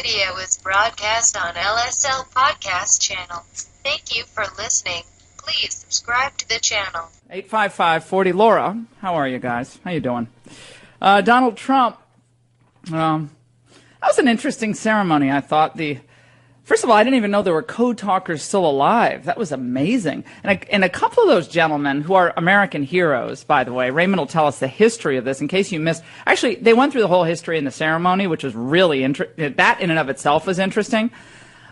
video is broadcast on LSL Podcast Channel. Thank you for listening. Please subscribe to the channel. 855-40-LAURA. How are you guys? How you doing? Donald Trump. That was an interesting ceremony, I thought. First of all, I didn't even know there were code talkers still alive. That was amazing. And a couple of those gentlemen, who are American heroes, by the way, Raymond will tell us the history of this in case you missed. Actually, they went through the whole history in the ceremony, which was really interesting. That in and of itself was interesting.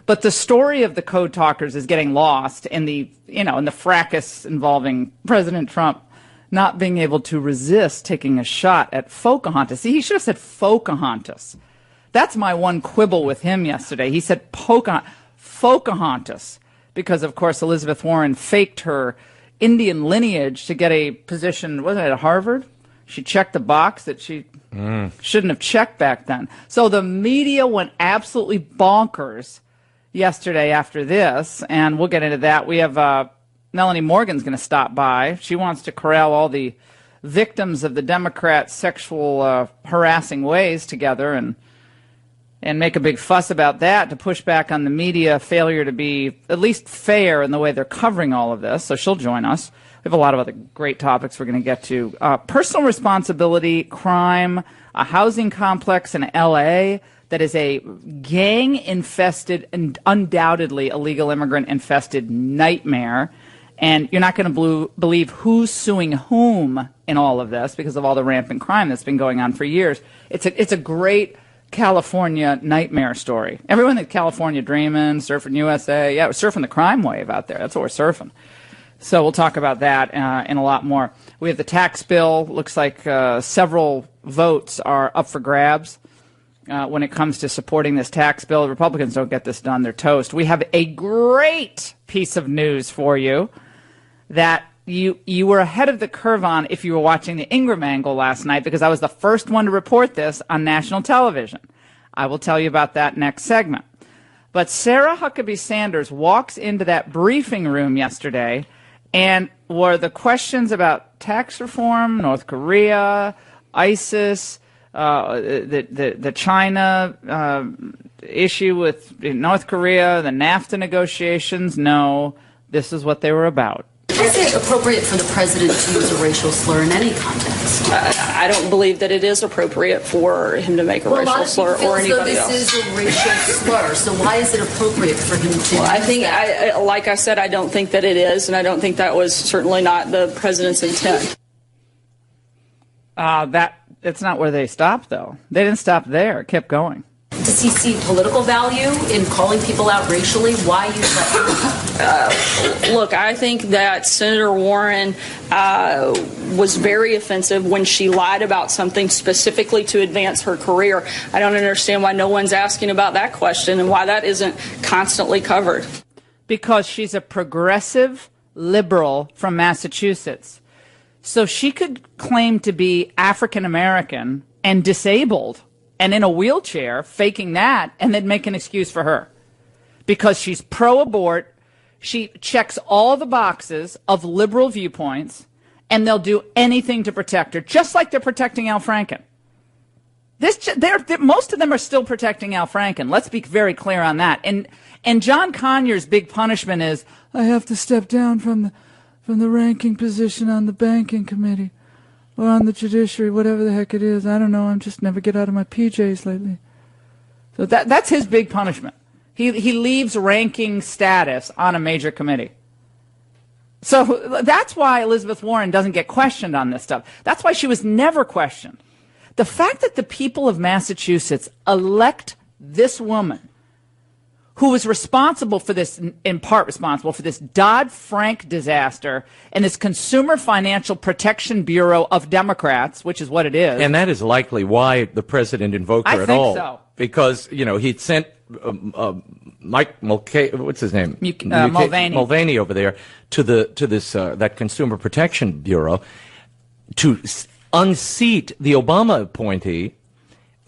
But the story of the code talkers is getting lost in the fracas involving President Trump not being able to resist taking a shot at Pocahontas. See, he should have said Pocahontas. That's my one quibble with him yesterday. He said Pocahontas because, of course, Elizabeth Warren faked her Indian lineage to get a position, wasn't it at Harvard? She checked the box that she shouldn't have checked back then. So the media went absolutely bonkers yesterday after this, and we'll get into that. We have Melanie Morgan's going to stop by. She wants to corral all the victims of the Democrats' sexual harassing ways together and make a big fuss about that to push back on the media failure to be at least fair in the way they're covering all of this. So she'll join us. We have a lot of other great topics we're going to get to. Personal responsibility, crime, a housing complex in L.A. that is a gang-infested and undoubtedly illegal immigrant-infested nightmare. And you're not going to believe who's suing whom in all of this because of all the rampant crime that's been going on for years. It's a great California nightmare story. Everyone at California dreaming, surfing USA. Yeah, we're surfing the crime wave out there. That's what we're surfing. So we'll talk about that and a lot more. We have the tax bill. Looks like several votes are up for grabs when it comes to supporting this tax bill. The Republicans don't get this done. They're toast. We have a great piece of news for you that you were ahead of the curve on if you were watching the Ingraham angle last night, because I was the first one to report this on national television. I will tell you about that next segment. But Sarah Huckabee Sanders walks into that briefing room yesterday, and were the questions about tax reform, North Korea, ISIS, the China issue with North Korea, the NAFTA negotiations? No, this is what they were about. Is it appropriate for the president to use a racial slur in any context? I don't believe that it is appropriate for him to make a racial slur or anybody else. This is a racial slur, so why is it appropriate for him to? Well, I think, like I said, I don't think that it is, and I don't think that was certainly not the president's intent. That's not where they stopped, though. They didn't stop there. It kept going. Does he see political value in calling people out racially? Why use that? Look, I think that Senator Warren was very offensive when she lied about something specifically to advance her career. I don't understand why no one's asking about that question and why that isn't constantly covered. Because she's a progressive liberal from Massachusetts. So she could claim to be African American and disabled and in a wheelchair, faking that, and then make an excuse for her. Because she's pro-abort, she checks all the boxes of liberal viewpoints, and they'll do anything to protect her, just like they're protecting Al Franken. Most of them are still protecting Al Franken. Let's be very clear on that. And John Conyers' big punishment is, I have to step down from the ranking position on the banking committee. Or on the judiciary, whatever the heck it is. I don't know. I'm just never get out of my PJs lately. So that's his big punishment. He leaves ranking status on a major committee. So that's why Elizabeth Warren doesn't get questioned on this stuff. That's why she was never questioned. The fact that the people of Massachusetts elect this woman, who was responsible for this, in part responsible for this Dodd-Frank disaster and this Consumer Financial Protection Bureau of Democrats, which is what it is. And that is likely why the president invoked her at all. I think so. Because, he'd sent Mike Mulcahy, what's his name? Mulvaney over there to that Consumer Protection Bureau to unseat the Obama appointee.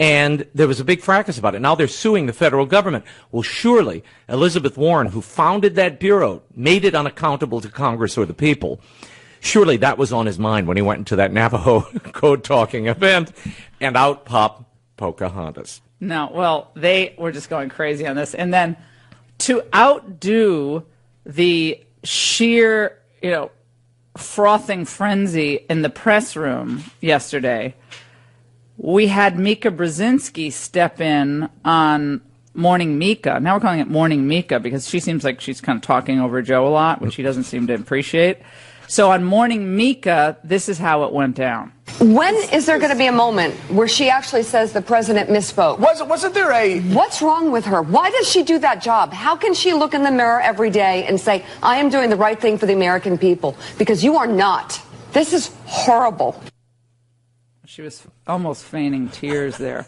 And there was a big fracas about it. Now they're suing the federal government. Well, surely Elizabeth Warren, who founded that bureau, made it unaccountable to Congress or the people. Surely that was on his mind when he went into that Navajo code-talking event, and out popped Pocahontas. No, well, they were just going crazy on this. And then to outdo the sheer, frothing frenzy in the press room yesterday, we had Mika Brzezinski step in on Morning Mika. Now we're calling it Morning Mika because she seems like she's kind of talking over Joe a lot, which he doesn't seem to appreciate. So on Morning Mika, this is how it went down. When is there going to be a moment where she actually says the president misspoke? Wasn't there a... What's wrong with her? Why does she do that job? How can she look in the mirror every day and say, I am doing the right thing for the American people? Because you are not. This is horrible. She was almost feigning tears there.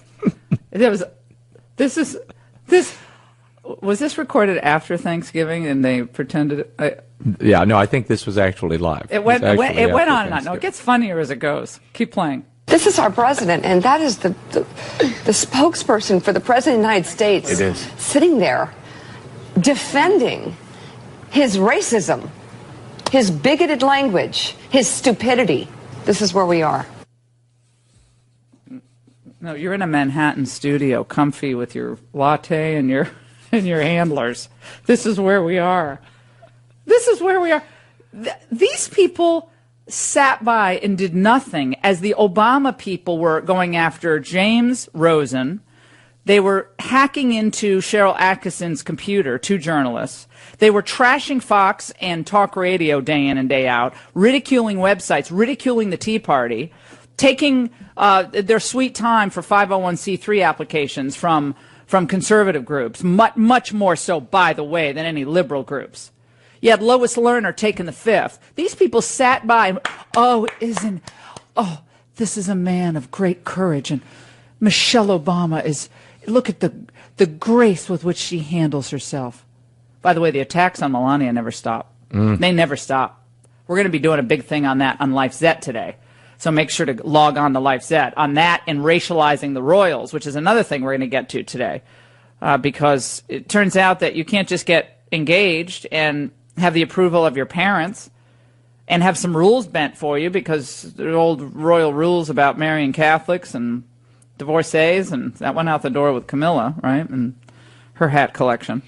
Was this recorded after Thanksgiving and they pretended... Yeah, no, I think this was actually live. It went on and on. No, it gets funnier as it goes. Keep playing. This is our president, and that is the spokesperson for the president of the United States. It is. Sitting there defending his racism, his bigoted language, his stupidity. This is where we are. No, you're in a Manhattan studio, comfy with your latte and your handlers. This is where we are. This is where we are. These people sat by and did nothing as the Obama people were going after James Rosen. They were hacking into Cheryl Atkinson's computer, 2 journalists. They were trashing Fox and talk radio day in and day out, ridiculing websites, ridiculing the Tea Party, taking their sweet time for 501c3 applications from conservative groups, much more so, by the way, than any liberal groups. You had Lois Lerner taking the 5th. These people sat by, this is a man of great courage. And Michelle Obama look at the grace with which she handles herself. By the way, the attacks on Melania never stop. They never stop. We're going to be doing a big thing on that on LifeZet today. So make sure to log on to LifeZet on that and racializing the royals, which is another thing we're going to get to today. Because it turns out that you can't just get engaged and have the approval of your parents and have some rules bent for you because there are old royal rules about marrying Catholics and divorcees, and that went out the door with Camilla, right? And her hat collection.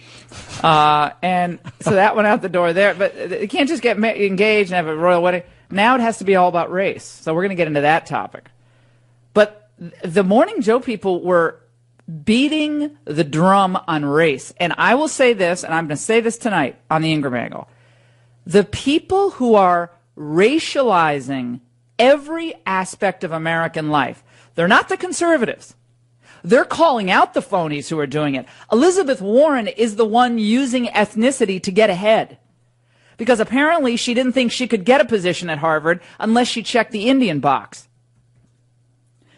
And so that went out the door there. But you can't just get engaged and have a royal wedding. Now it has to be all about race. So we're going to get into that topic. But the Morning Joe people were beating the drum on race. And I will say this, and I'm going to say this tonight on the Ingraham Angle. The people who are racializing every aspect of American life, they're not the conservatives. They're calling out the phonies who are doing it. Elizabeth Warren is the one using ethnicity to get ahead. Because apparently she didn't think she could get a position at Harvard unless she checked the Indian box.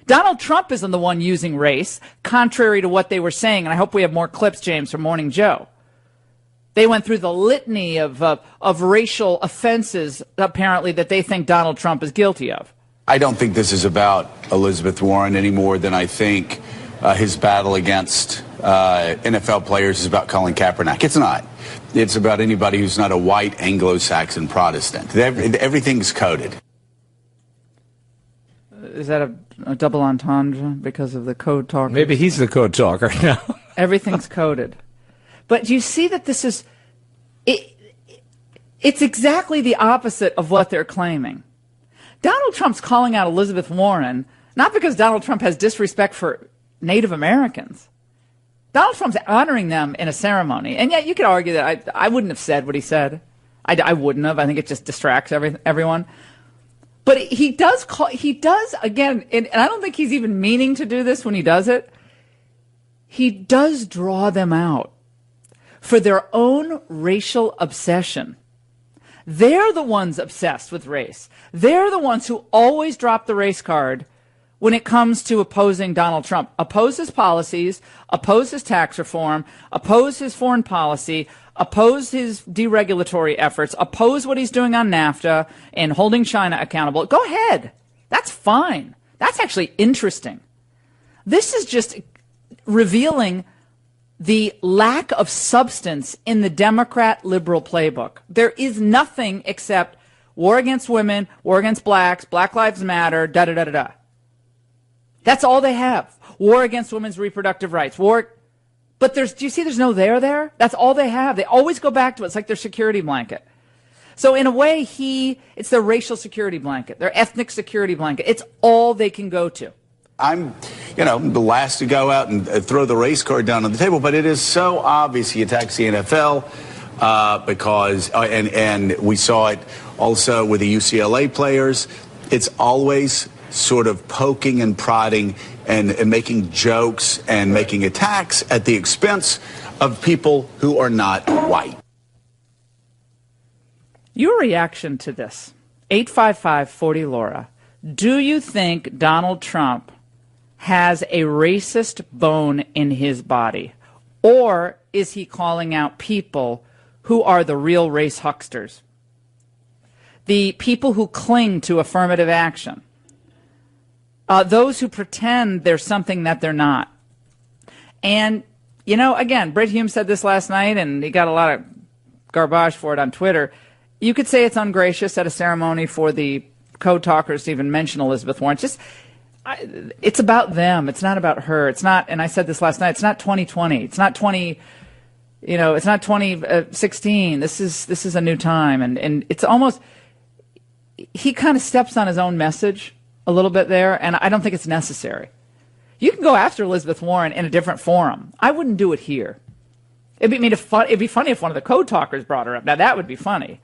Donald Trump isn't the one using race, contrary to what they were saying, and I hope we have more clips, James, from Morning Joe. They went through the litany of racial offenses, apparently, that they think Donald Trump is guilty of. I don't think this is about Elizabeth Warren any more than I think his battle against NFL players is about Colin Kaepernick. It's not. It's about anybody who's not a white Anglo-Saxon Protestant. Everything's coded. Is that a double entendre because of the code talker? Maybe he's the code talker now. Everything's coded. But you see that this is... It's exactly the opposite of what they're claiming. Donald Trump's calling out Elizabeth Warren, not because Donald Trump has disrespect for Native Americans. Donald Trump's honoring them in a ceremony. And yet you could argue that I wouldn't have said what he said. I wouldn't have. I think it just distracts everyone. But he does, again, and I don't think he's even meaning to do this when he does it. He does draw them out for their own racial obsession. They're the ones obsessed with race. They're the ones who always drop the race card when it comes to opposing Donald Trump. Oppose his policies, oppose his tax reform, oppose his foreign policy, oppose his deregulatory efforts, oppose what he's doing on NAFTA and holding China accountable. Go ahead. That's fine. That's actually interesting. This is just revealing the lack of substance in the Democrat liberal playbook. There is nothing except war against women, war against blacks, Black Lives Matter, da-da-da-da-da. That's all they have. War against women's reproductive rights. But do you see there's no there? That's all they have. They always go back to it. It's like their security blanket. So in a way, it's their racial security blanket, their ethnic security blanket. It's all they can go to. I'm, the last to go out and throw the race card down on the table, but it is so obvious he attacks the NFL because, and we saw it also with the UCLA players. It's always sort of poking and prodding and making jokes and making attacks at the expense of people who are not white. Your reaction to this, 855-40-LAURA. Do you think Donald Trump has a racist bone in his body? Or is he calling out people who are the real race hucksters? The people who cling to affirmative action. Those who pretend there's something that they're not. And, again, Brit Hume said this last night, and he got a lot of garbage for it on Twitter. You could say it's ungracious at a ceremony for the code talkers to even mention Elizabeth Warren. It's about them. It's not about her. It's not, and I said this last night, it's not 2020. It's not it's not 2016. This is a new time. And it's almost, he kind of steps on his own message a little bit there, and I don't think it's necessary. You can go after Elizabeth Warren in a different forum. I wouldn't do it here. It'd be funny if one of the code talkers brought her up. Now, that would be funny.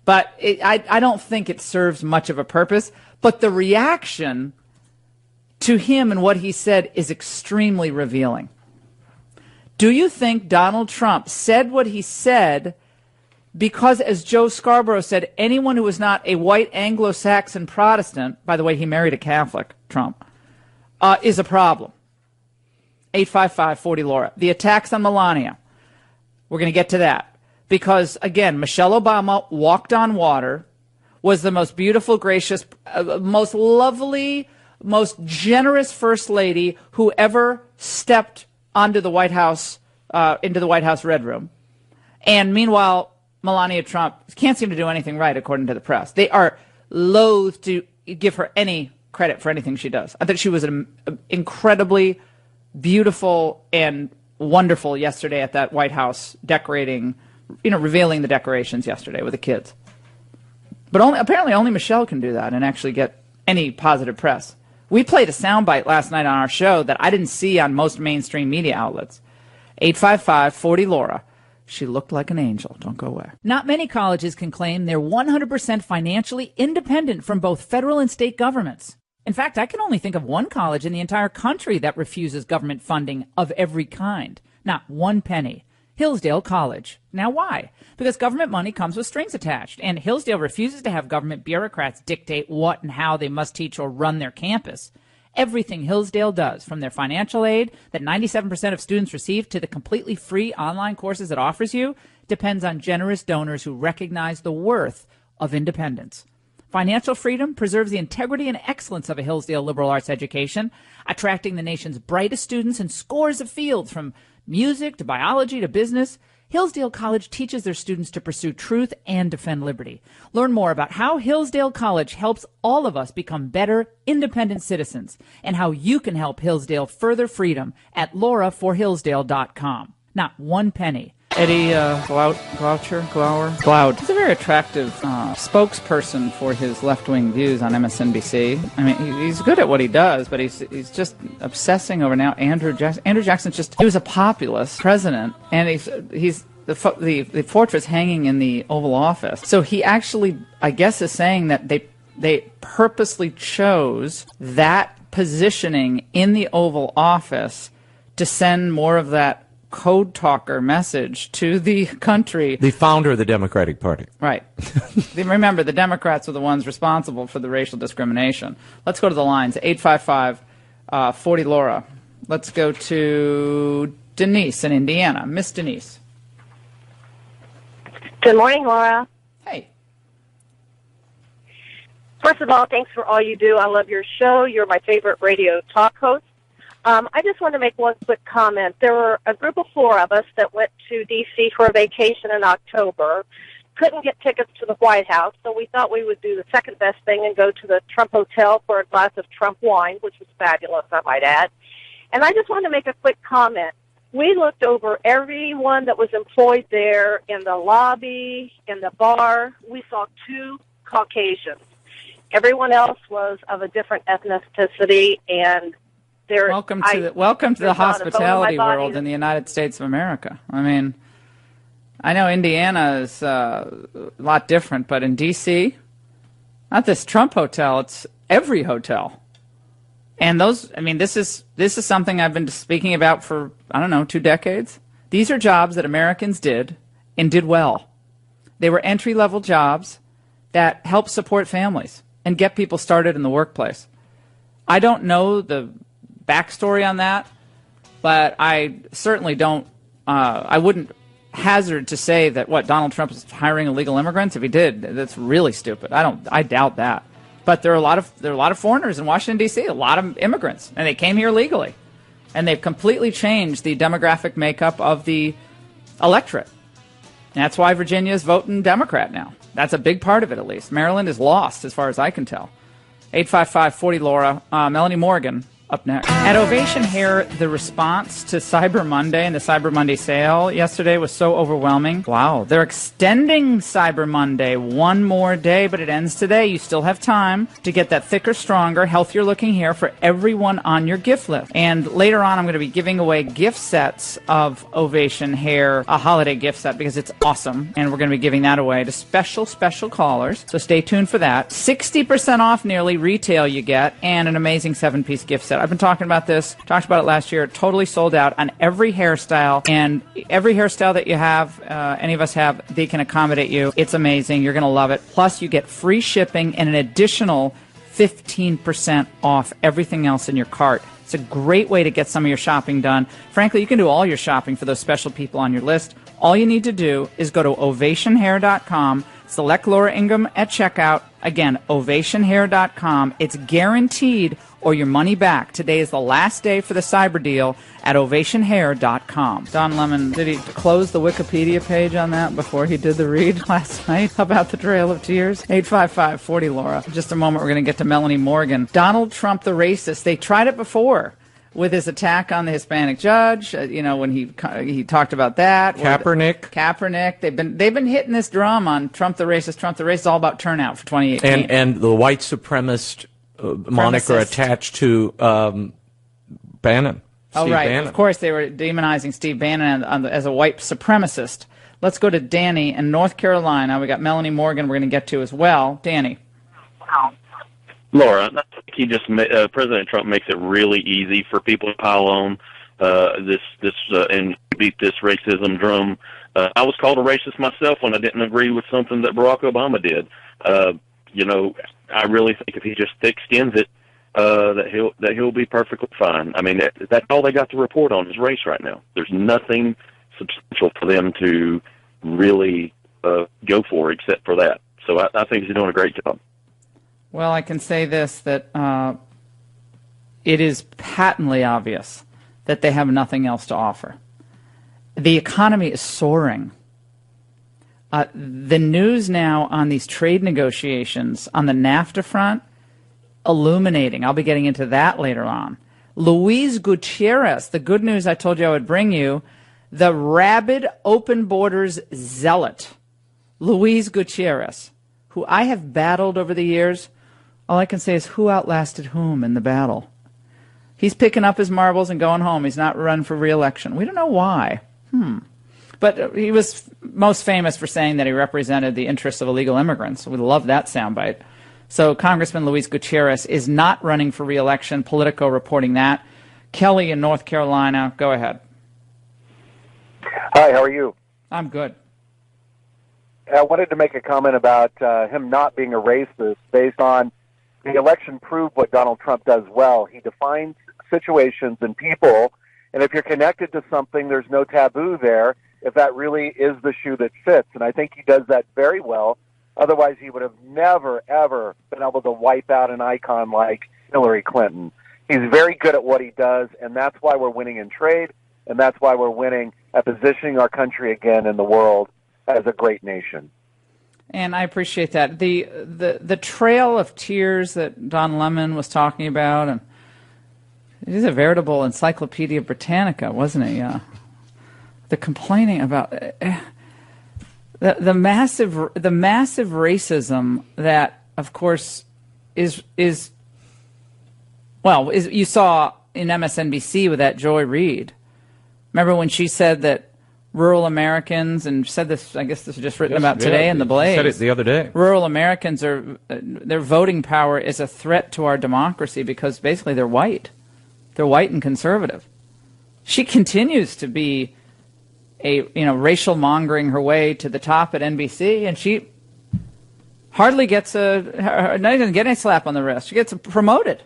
But I don't think it serves much of a purpose. But the reaction to him and what he said is extremely revealing. Do you think Donald Trump said what he said because, as Joe Scarborough said, anyone who is not a white Anglo-Saxon Protestant, by the way, he married a Catholic, Trump, is a problem? 855-40-LAURA. The attacks on Melania. We're going to get to that. Because, again, Michelle Obama walked on water, was the most beautiful, gracious, most lovely, most generous first lady who ever stepped onto the White House, into the White House Red Room. And meanwhile, Melania Trump can't seem to do anything right, according to the press. They are loath to give her any credit for anything she does. I thought she was an incredibly beautiful and wonderful yesterday at that White House decorating, revealing the decorations yesterday with the kids. But apparently only Michelle can do that and actually get any positive press. We played a soundbite last night on our show that I didn't see on most mainstream media outlets. 855-40-LAURA. She looked like an angel. Don't go away. Not many colleges can claim they're 100% financially independent from both federal and state governments. In fact, I can only think of one college in the entire country that refuses government funding of every kind. Not one penny. Hillsdale College. Now why? Because government money comes with strings attached, and Hillsdale refuses to have government bureaucrats dictate what and how they must teach or run their campus. Everything Hillsdale does, from their financial aid that 97% of students receive to the completely free online courses it offers you, depends on generous donors who recognize the worth of independence. Financial freedom preserves the integrity and excellence of a Hillsdale liberal arts education, attracting the nation's brightest students in scores of fields, from music to biology to business. Hillsdale College teaches their students to pursue truth and defend liberty. Learn more about how Hillsdale College helps all of us become better, independent citizens, and how you can help Hillsdale further freedom at lauraforhillsdale.com. Not one penny. Eddie Glaude. He's a very attractive spokesperson for his left-wing views on MSNBC. I mean, he's good at what he does, but he's just obsessing over now Andrew Jackson. Andrew Jackson's he was a populist president, and he's the fortress hanging in the Oval Office. So he actually, I guess, is saying that they purposely chose that positioning in the Oval Office to send more of that code talker message to the country. The founder of the Democratic Party. Right. Remember, the Democrats are the ones responsible for the racial discrimination. Let's go to the lines. 855-40-LAURA. Let's go to Denise in Indiana. Miss Denise. Good morning, Laura. Hey. First of all, thanks for all you do. I love your show. You're my favorite radio talk host. I just want to make one quick comment. There were a group of 4 of us that went to D.C. for a vacation in October, couldn't get tickets to the White House, so we thought we would do the second best thing and go to the Trump Hotel for a glass of Trump wine, which was fabulous, I might add. And I just want to make a quick comment. We looked over everyone that was employed there in the lobby, in the bar. We saw 2 Caucasians. Everyone else was of a different ethnicity, and welcome to the hospitality world in the United States of America. I mean, I know Indiana is a lot different, but in D.C., not this Trump hotel, it's every hotel. And this is something I've been speaking about for, 2 decades. These are jobs that Americans did and did well. They were entry-level jobs that help support families and get people started in the workplace. I don't know the backstory on that, but I certainly don't, I wouldn't hazard to say that Donald Trump is hiring illegal immigrants. If he did, that's really stupid. I doubt that. But there are a lot of foreigners in Washington, D.C., a lot of immigrants, and they came here legally. And they've completely changed the demographic makeup of the electorate. And that's why Virginia is voting Democrat now. That's a big part of it, at least. Maryland is lost, as far as I can tell. 855-40-LAURA. Melanie Morgan up next. At Ovation Hair, the response to Cyber Monday and the Cyber Monday sale yesterday was so overwhelming. Wow. They're extending Cyber Monday one more day, but it ends today. You still have time to get that thicker, stronger, healthier looking hair for everyone on your gift list. And later on, I'm going to be giving away gift sets of Ovation Hair, a holiday gift set, because it's awesome. And we're going to be giving that away to special callers. So stay tuned for that. 60% off nearly retail you get, and an amazing 7-piece gift set. I've been talking about this, talked about it last year, totally sold out on every hairstyle, and every hairstyle that you have, any of us have, they can accommodate you. It's amazing. You're going to love it. Plus, you get free shipping and an additional 15% off everything else in your cart. It's a great way to get some of your shopping done. Frankly, you can do all your shopping for those special people on your list. All you need to do is go to ovationhair.com, select Laura Ingraham at checkout. Again, ovationhair.com. It's guaranteed or your money back. Today is the last day for the cyber deal at ovationhair.com. Don Lemon, did he close the Wikipedia page on that before he did the read last night about the Trail of Tears? 855-40-LAURA. In just a moment, we're going to get to Melanie Morgan. Donald Trump the racist. They tried it before with his attack on the Hispanic judge, when he talked about that. Kaepernick. They've been hitting this drum on Trump the racist. Trump the racist, all about turnout for 2018. And the white supremacist moniker attached to Bannon. Steve Bannon. Of course, they were demonizing Steve Bannon as a white supremacist. Let's go to Danny in North Carolina. We got Melanie Morgan we're going to get to as well. Danny. Laura, I think President Trump makes it really easy for people to pile on and beat this racism drum. I was called a racist myself when I didn't agree with something that Barack Obama did. I really think if he just thick-skins it, that he'll be perfectly fine. I mean, that's all they got to report on is race right now. There's nothing substantial for them to really go for except for that. So I think he's doing a great job. Well, I can say this, that it is patently obvious that they have nothing else to offer. The economy is soaring. The news now on these trade negotiations on the NAFTA front, illuminating. I'll be getting into that later on. Luis Gutierrez, the good news I told you I would bring you, the rabid open borders zealot, Luis Gutierrez, who I have battled over the years. All I can say is who outlasted whom in the battle. He's picking up his marbles and going home. He's not running for re-election. We don't know why. But he was most famous for saying that he represented the interests of illegal immigrants. We love that soundbite. So Congressman Luis Gutierrez is not running for re-election. Politico reporting that. Kelly in North Carolina, go ahead. Hi, how are you? I'm good. I wanted to make a comment about him not being a racist based on the election proved what Donald Trump does well. He defines situations and people, and if you're connected to something, there's no taboo there if that really is the shoe that fits. And I think he does that very well. Otherwise, he would have never, ever been able to wipe out an icon like Hillary Clinton. He's very good at what he does, and that's why we're winning in trade, and that's why we're winning at positioning our country again in the world as a great nation. And I appreciate that. The trail of tears that Don Lemon was talking about, and He's a veritable Encyclopedia Britannica, wasn't he? The complaining about the massive racism that, of course, is you saw in MSNBC with that Joy Reid. Remember when she said that rural Americans, and said this, I guess this was just written about today in the Blaze. Said it the other day. Rural Americans their voting power is a threat to our democracy because basically they're white. They're white and conservative. She continues to be racial mongering her way to the top at NBC, and she hardly gets not even getting a slap on the wrist. She gets promoted.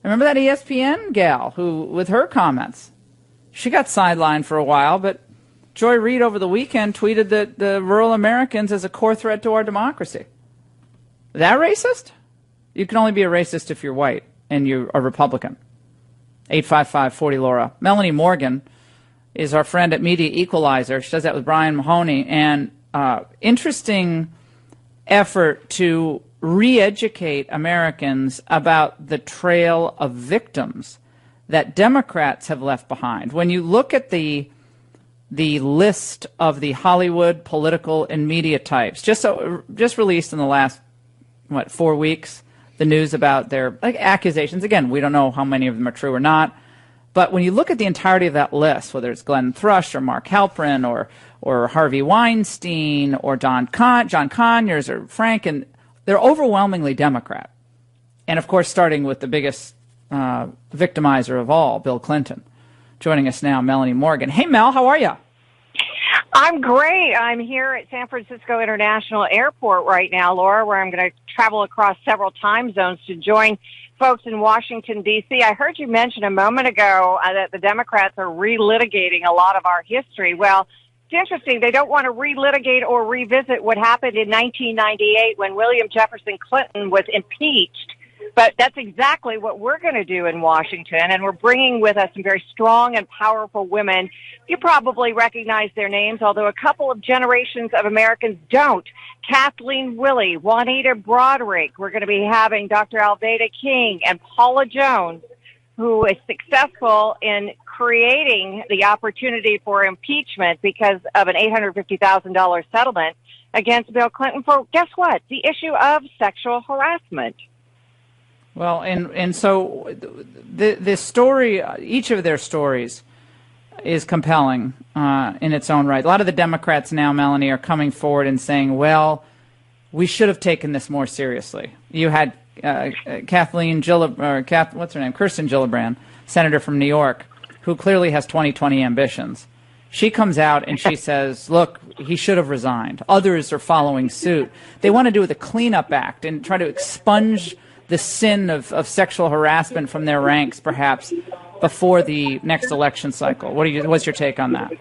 Remember that ESPN gal who, with her comments, she got sidelined for a while, but Joy Reid over the weekend tweeted that the rural Americans is a core threat to our democracy. Is that racist? You can only be a racist if you're white and you're a Republican. 855-40-LAURA. Melanie Morgan is our friend at Media Equalizer. She does that with Brian Mahoney. And interesting effort to re-educate Americans about the trail of victims that Democrats have left behind. When you look at the list of the Hollywood political and media types, just released in the last 4 weeks, the news about their accusations. Again, we don't know how many of them are true or not. But when you look at the entirety of that list, whether it's Glenn Thrush or Mark Halperin or Harvey Weinstein or John Conyers or Franken, they're overwhelmingly Democrat. And of course, starting with the biggest victimizer of all, Bill Clinton. Joining us now, Melanie Morgan. Hey, Mel, how are you? I'm great. I'm here at San Francisco International Airport right now, Laura, where I'm going to travel across several time zones to join folks in Washington, D.C. I heard you mention a moment ago that the Democrats are relitigating a lot of our history. Well, it's interesting. They don't want to relitigate or revisit what happened in 1998 when William Jefferson Clinton was impeached. But that's exactly what we're going to do in Washington, and we're bringing with us some very strong and powerful women. You probably recognize their names, although a couple of generations of Americans don't. Kathleen Willey, Juanita Broderick. We're going to be having Dr. Alveda King and Paula Jones, who is successful in creating the opportunity for impeachment because of an $850,000 settlement against Bill Clinton for, guess what, the issue of sexual harassment. Well, and so the story, each of their stories is compelling in its own right. A lot of the Democrats now, Melanie, are coming forward and saying, well, we should have taken this more seriously. You had Kirsten Gillibrand, senator from New York, who clearly has 2020 ambitions. She comes out and she says, look, he should have resigned. Others are following suit. They want to do the cleanup act and try to expunge the sin of sexual harassment from their ranks, perhaps, before the next election cycle. What's your take on that?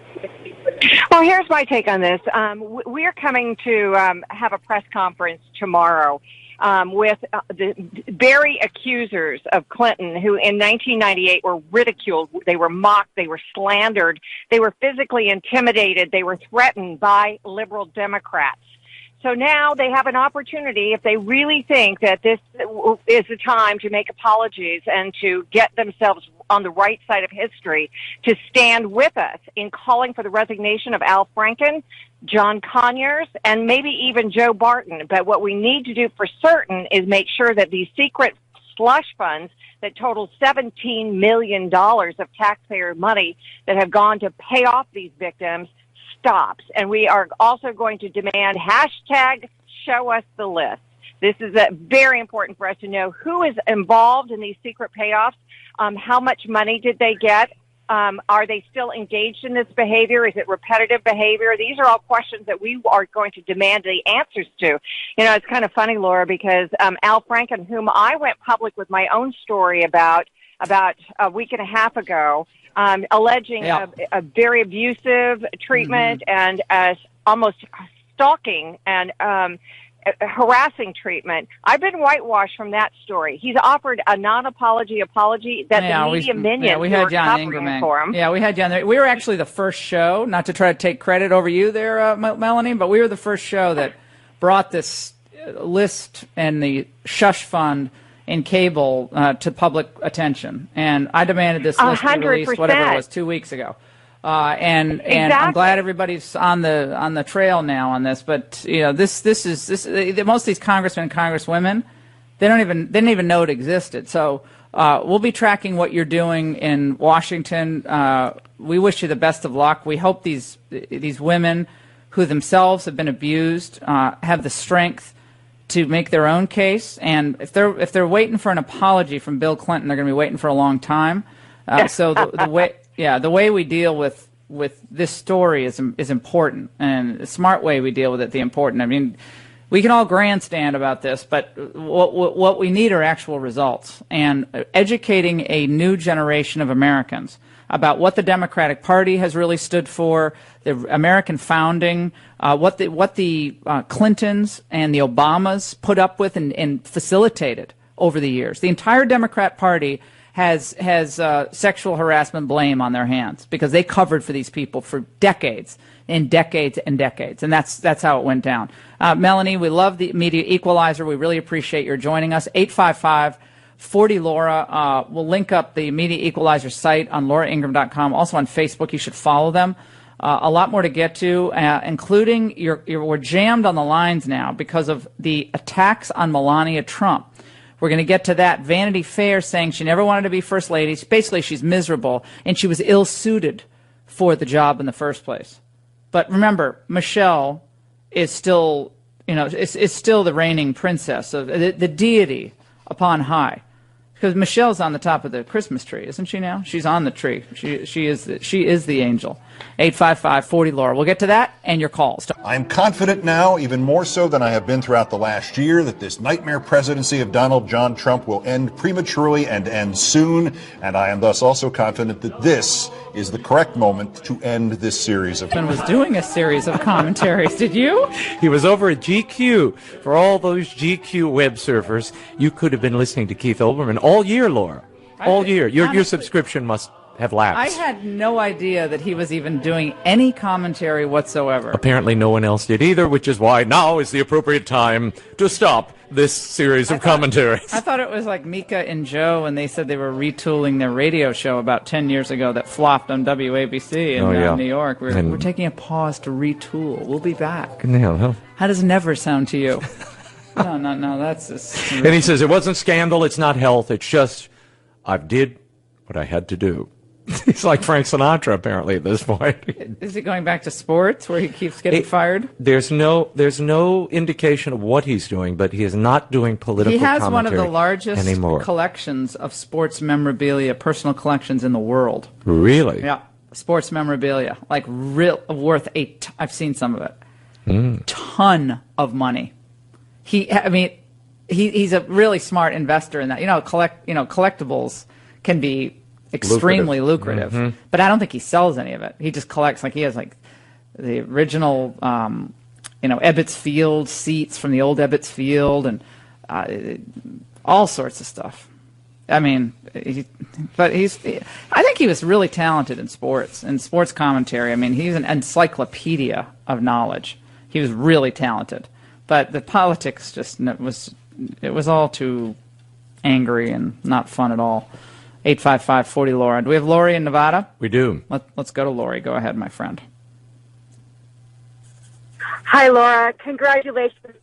Well, here's my take on this. We're coming to have a press conference tomorrow with the very accusers of Clinton, who in 1998 were ridiculed, they were mocked, they were slandered, they were physically intimidated, they were threatened by liberal Democrats. So now they have an opportunity, if they really think that this is the time to make apologies and to get themselves on the right side of history, to stand with us in calling for the resignation of Al Franken, John Conyers, and maybe even Joe Barton. But what we need to do for certain is make sure that these secret slush funds that total $17 million of taxpayer money that have gone to pay off these victims stops. And we are also going to demand hashtag show us the list. This is very important for us to know who is involved in these secret payoffs. How much money did they get? Are they still engaged in this behavior? Is it repetitive behavior? These are all questions that we are going to demand the answers to. You know, it's kind of funny, Laura, because Al Franken, whom I went public with my own story about a week and a half ago, alleging a very abusive treatment and almost stalking and harassing treatment. I've been whitewashed from that story. He's offered a non-apology apology that the media minions we had were John covering Ingraham for him. Yeah, we had John there. We were actually the first show, not to try to take credit over you there, Melanie, but we were the first show that brought this list and the shush fund in cable to public attention. And I demanded this list be released, whatever it was, 2 weeks ago. And I'm glad everybody's on the trail now on this. But most of these congressmen and congresswomen, they didn't even know it existed. So we'll be tracking what you're doing in Washington. We wish you the best of luck. We hope these women who themselves have been abused have the strength to make their own case. And if they're waiting for an apology from Bill Clinton, they're going to be waiting for a long time. So the way we deal with this story is important, and the smart way we deal with it, the important. I mean, we can all grandstand about this, but what we need are actual results, and educating a new generation of Americans about what the Democratic Party has really stood for, the American founding, what the Clintons and the Obamas put up with and facilitated over the years. The entire Democrat Party has sexual harassment blame on their hands because they covered for these people for decades and decades and decades, and that's how it went down. Melanie, we love the Media Equalizer. We really appreciate your joining us. 855-40-LAURA. We'll link up the Media Equalizer site on lauraingraham.com. Also on Facebook, you should follow them. A lot more to get to, including we're jammed on the lines now because of the attacks on Melania Trump. We're going to get to that. Vanity Fair saying she never wanted to be First Lady. Basically, she's miserable, and she was ill-suited for the job in the first place. But remember, Michelle is still, is still the reigning princess of the deity upon high. Because Michelle's on the top of the Christmas tree, isn't she now? She's on the tree. She is the angel. 855-40-LAURA. We'll get to that and your calls. I'm confident now, even more so than I have been throughout the last year, that this nightmare presidency of Donald John Trump will end prematurely and end soon. And I am thus also confident that this is the correct moment to end this series of... was doing a series of commentaries. Did you? He was over at GQ. For all those GQ web surfers, you could have been listening to Keith Olbermann all year, Laura. All year. Your subscription must have lapsed. I had no idea that he was even doing any commentary whatsoever. Apparently no one else did either, which is why now is the appropriate time to stop this series of commentaries. I thought it was like Mika and Joe, and they said they were retooling their radio show about 10 years ago that flopped on WABC in New York. We're taking a pause to retool. We'll be back. Yeah, how does never sound to you? No, that's just... And he says, it wasn't scandal, it's not health, it's just, I did what I had to do. He's like Frank Sinatra, apparently, at this point. Is it going back to sports, where he keeps getting fired? There's no indication of what he's doing, but he is not doing political commentary anymore. He has one of the largest collections of sports memorabilia, personal collections in the world. Really? Yeah, sports memorabilia, like worth I've seen some of it. Ton of money. He's a really smart investor in that. Collectibles can be extremely lucrative. Mm-hmm. But I don't think he sells any of it. He just collects, he has the original Ebbets Field seats from the old Ebbets Field and all sorts of stuff. I mean, I think he was really talented in sports commentary. I mean, he's an encyclopedia of knowledge. He was really talented. But the politics it was all too angry and not fun at all. 855-40-LAURA. Do we have Lori in Nevada? We do. Let's go to Lori. Go ahead, my friend. Hi, Laura. Congratulations.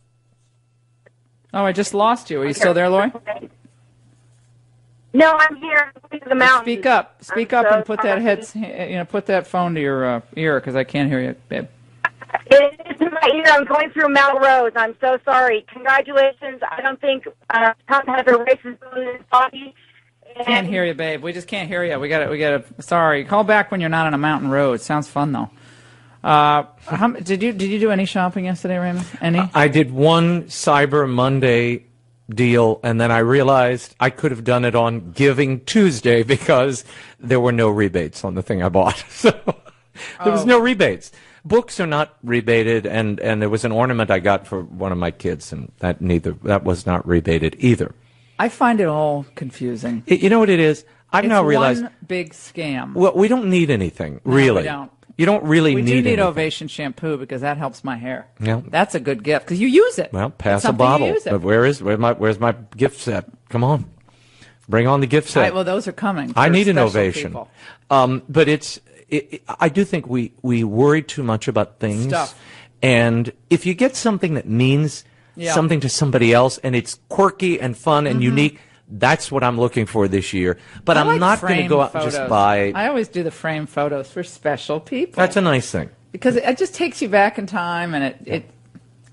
Oh, I just lost you. Are you still there, Lori? No, I'm here in the mountains. Speak up, and put that phone to your ear, because I can't hear you, babe. It's in my ear. I'm going through Mount Rose. I'm so sorry. Congratulations. I don't think Trump has a racist bone in his body. Can't hear you, babe. We just can't hear you. We got to. Sorry. Call back when you're not on a mountain road. Sounds fun though. Did you do any shopping yesterday, Raymond? Any? I did one Cyber Monday deal, and then I realized I could have done it on Giving Tuesday because there were no rebates on the thing I bought. So there was no rebates. Books are not rebated, and there was an ornament I got for one of my kids, and that was not rebated either. I find it all confusing. You know what it is? I've now realized... It's one big scam. Well, we don't need anything, really. No, we don't. You don't really need anything. We do need Ovation shampoo because that helps my hair. Yeah. That's a good gift because you use it. Well, pass a bottle. But where's my gift set? Come on. Bring on the gift set. All right, well, those are coming. I need an ovation. But I do think we worry too much about things. Stuff. And if you get something that means something to somebody else and it's quirky and fun and unique, that's what I'm looking for this year. But I'm not going to go out and just buy. I always do the frame photos for special people. That's a nice thing. Because it just takes you back in time, and it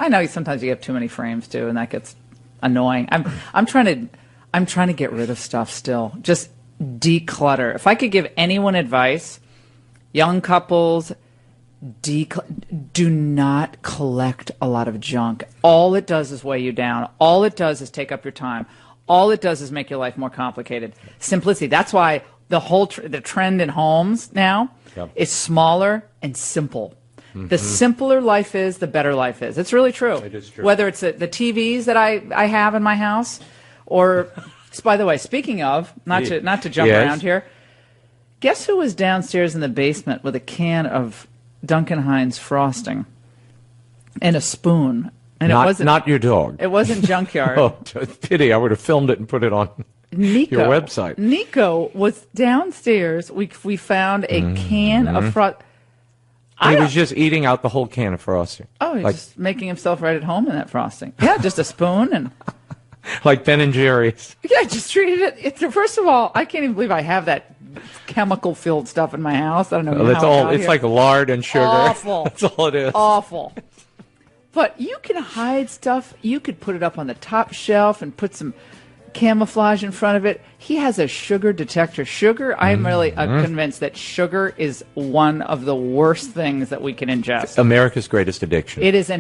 I know sometimes you have too many frames too, and that gets annoying. I'm trying to get rid of stuff still. Just declutter. If I could give anyone advice, young couples, do not collect a lot of junk. All it does is weigh you down. All it does is take up your time. All it does is make your life more complicated. Simplicity. That's why the whole the trend in homes now is smaller and simple. The simpler life is, the better life is. It's really true. It is true. Whether it's the TVs that I have in my house, or, by the way, speaking of, not to jump around here, guess who was downstairs in the basement with a can of Duncan Hines frosting and a spoon? And it wasn't not your dog. It wasn't Junkyard. Oh, pity! I would have filmed it and put it on your website. Nico was downstairs. We found a can of frosting. He was just eating out the whole can of frosting. Oh, he's just making himself right at home in that frosting. Yeah, just a spoon and. Like Ben and Jerry's. Yeah, I just treated it. First of all, I can't even believe I have that chemical-filled stuff in my house. I don't know how it's like lard and sugar. Awful. That's all it is. Awful. But you can hide stuff. You could put it up on the top shelf and put some camouflage in front of it. He has a sugar detector. I'm really convinced that sugar is one of the worst things that we can ingest. America's greatest addiction. It is